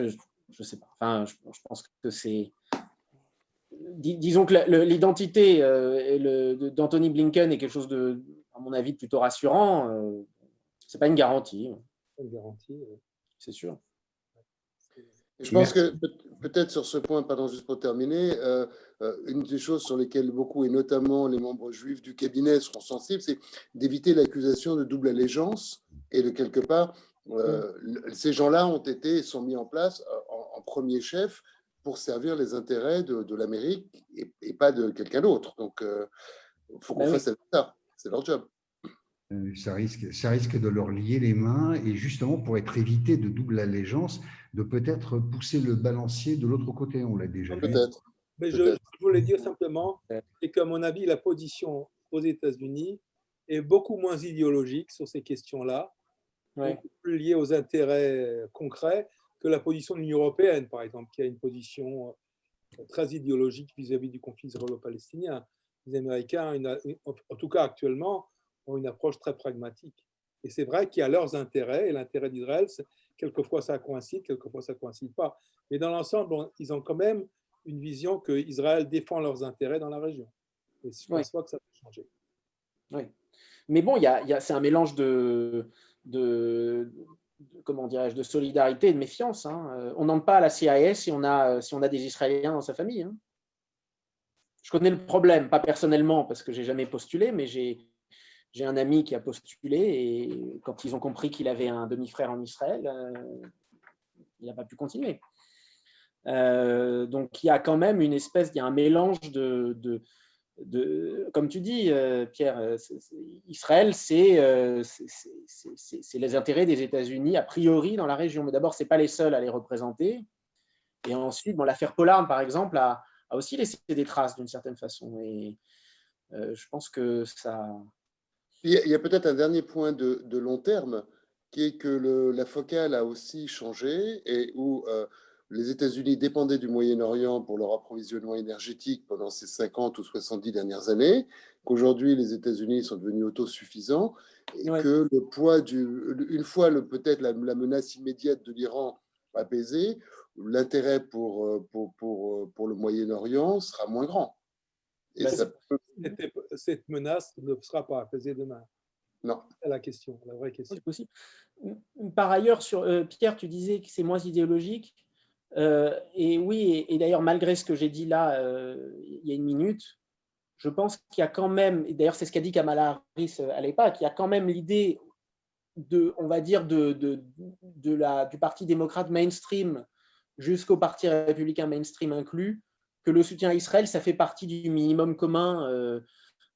ne sais pas. Enfin, je pense que c'est... Disons que l'identité d'Anthony Blinken est quelque chose de, à mon avis, plutôt rassurant. Ce n'est pas une garantie. Une garantie, c'est sûr. Et je pense que peut-être sur ce point, pardon, juste pour terminer, une des choses sur lesquelles beaucoup, et notamment les membres juifs du cabinet, seront sensibles, c'est d'éviter l'accusation de double allégeance et de quelque part, ces gens-là ont été, sont mis en place en premier chef pour servir les intérêts de l'Amérique et pas de quelqu'un d'autre. Donc, il faut qu'on fasse ça. C'est leur job. Ça risque de leur lier les mains et justement pour être évité de double allégeance, de peut-être pousser le balancier de l'autre côté. On l'a déjà vu. Peut-être. Mais je voulais dire simplement qu'à mon avis, la position aux États-Unis est beaucoup moins idéologique sur ces questions-là, beaucoup plus liée aux intérêts concrets que la position de l'Union européenne, par exemple, qui a une position très idéologique vis-à-vis du conflit israélo-palestinien. Les Américains, en tout cas actuellement, ont une approche très pragmatique. Et c'est vrai qu'il y a leurs intérêts, et l'intérêt d'Israël, quelquefois ça coïncide, quelquefois ça ne coïncide pas. Mais dans l'ensemble, ils ont quand même une vision qu'Israël défend leurs intérêts dans la région. Et je ne pense pas que ça peut changer. Oui. Mais bon, c'est un mélange comment dirais-je, de solidarité et de méfiance. Hein. On n'entre pas à la CIA si on a des Israéliens dans sa famille. Hein. Je connais le problème, pas personnellement, parce que je n'ai jamais postulé, mais j'ai un ami qui a postulé et quand ils ont compris qu'il avait un demi-frère en Israël, il n'a pas pu continuer. Donc, il y a quand même il y a un mélange comme tu dis, Pierre, Israël, c'est les intérêts des États-Unis a priori dans la région. Mais d'abord, ce n'est pas les seuls à les représenter. Et ensuite, l'affaire Pollard, par exemple, a aussi laissé des traces d'une certaine façon. Et je pense que ça... Il y a peut-être un dernier point de long terme, qui est que la focale a aussi changé et où les États-Unis dépendaient du Moyen-Orient pour leur approvisionnement énergétique pendant ces 50 ou 70 dernières années, qu'aujourd'hui les États-Unis sont devenus autosuffisants et que le poids une fois peut-être la menace immédiate de l'Iran apaisée, l'intérêt pour le Moyen-Orient sera moins grand. Et cette menace ne sera pas apaisée demain. Non. C'est la question, la vraie question. C'est possible. Par ailleurs, Pierre, tu disais que c'est moins idéologique. Et oui, et d'ailleurs, malgré ce que j'ai dit là, il y a une minute, je pense qu'il y a quand même, et d'ailleurs c'est ce qu'a dit Kamala Harris à l'époque, il y a quand même l'idée on va dire, du Parti démocrate mainstream jusqu'au Parti républicain mainstream inclus, que le soutien à Israël, ça fait partie du minimum commun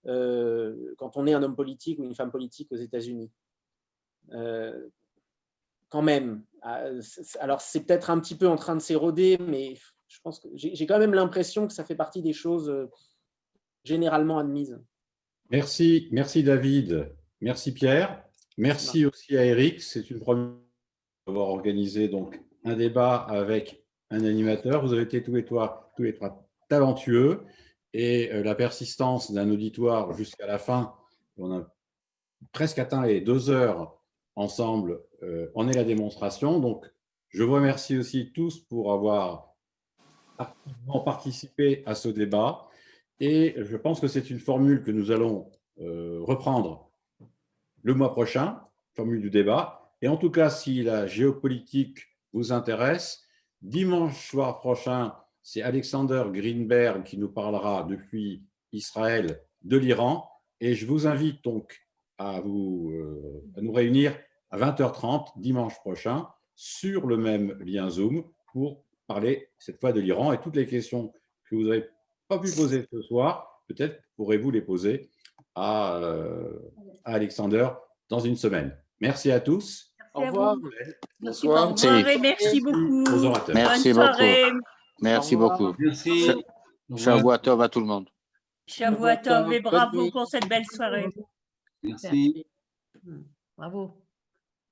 quand on est un homme politique ou une femme politique aux États-Unis. Quand même. Alors, c'est peut-être un petit peu en train de s'éroder, mais je pense que j'ai quand même l'impression que ça fait partie des choses généralement admises. Merci David. Merci Pierre. Merci aussi à Eric. C'est une première d'avoir organisé donc un débat avec un animateur. Vous avez été tous les trois talentueux et la persistance d'un auditoire jusqu'à la fin. On a presque atteint les 2 heures ensemble. En est la démonstration. Donc, je vous remercie aussi tous pour avoir activement participé à ce débat. Et je pense que c'est une formule que nous allons reprendre le mois prochain, formule du débat. Et en tout cas, si la géopolitique vous intéresse, dimanche soir prochain, c'est Alexander Greenberg qui nous parlera depuis Israël de l'Iran. Et je vous invite donc à nous réunir à 20h30 dimanche prochain sur le même lien Zoom pour parler cette fois de l'Iran et toutes les questions que vous n'avez pas pu poser ce soir, peut-être pourrez-vous les poser à Alexander dans une semaine. Merci à tous. Au revoir. Bonsoir. Au revoir et merci beaucoup. Aux orateurs. Merci beaucoup. Merci beaucoup. Merci. Shavua Tov à tout le monde. Shavua Tov et bravo pour cette belle soirée. Merci. Bravo.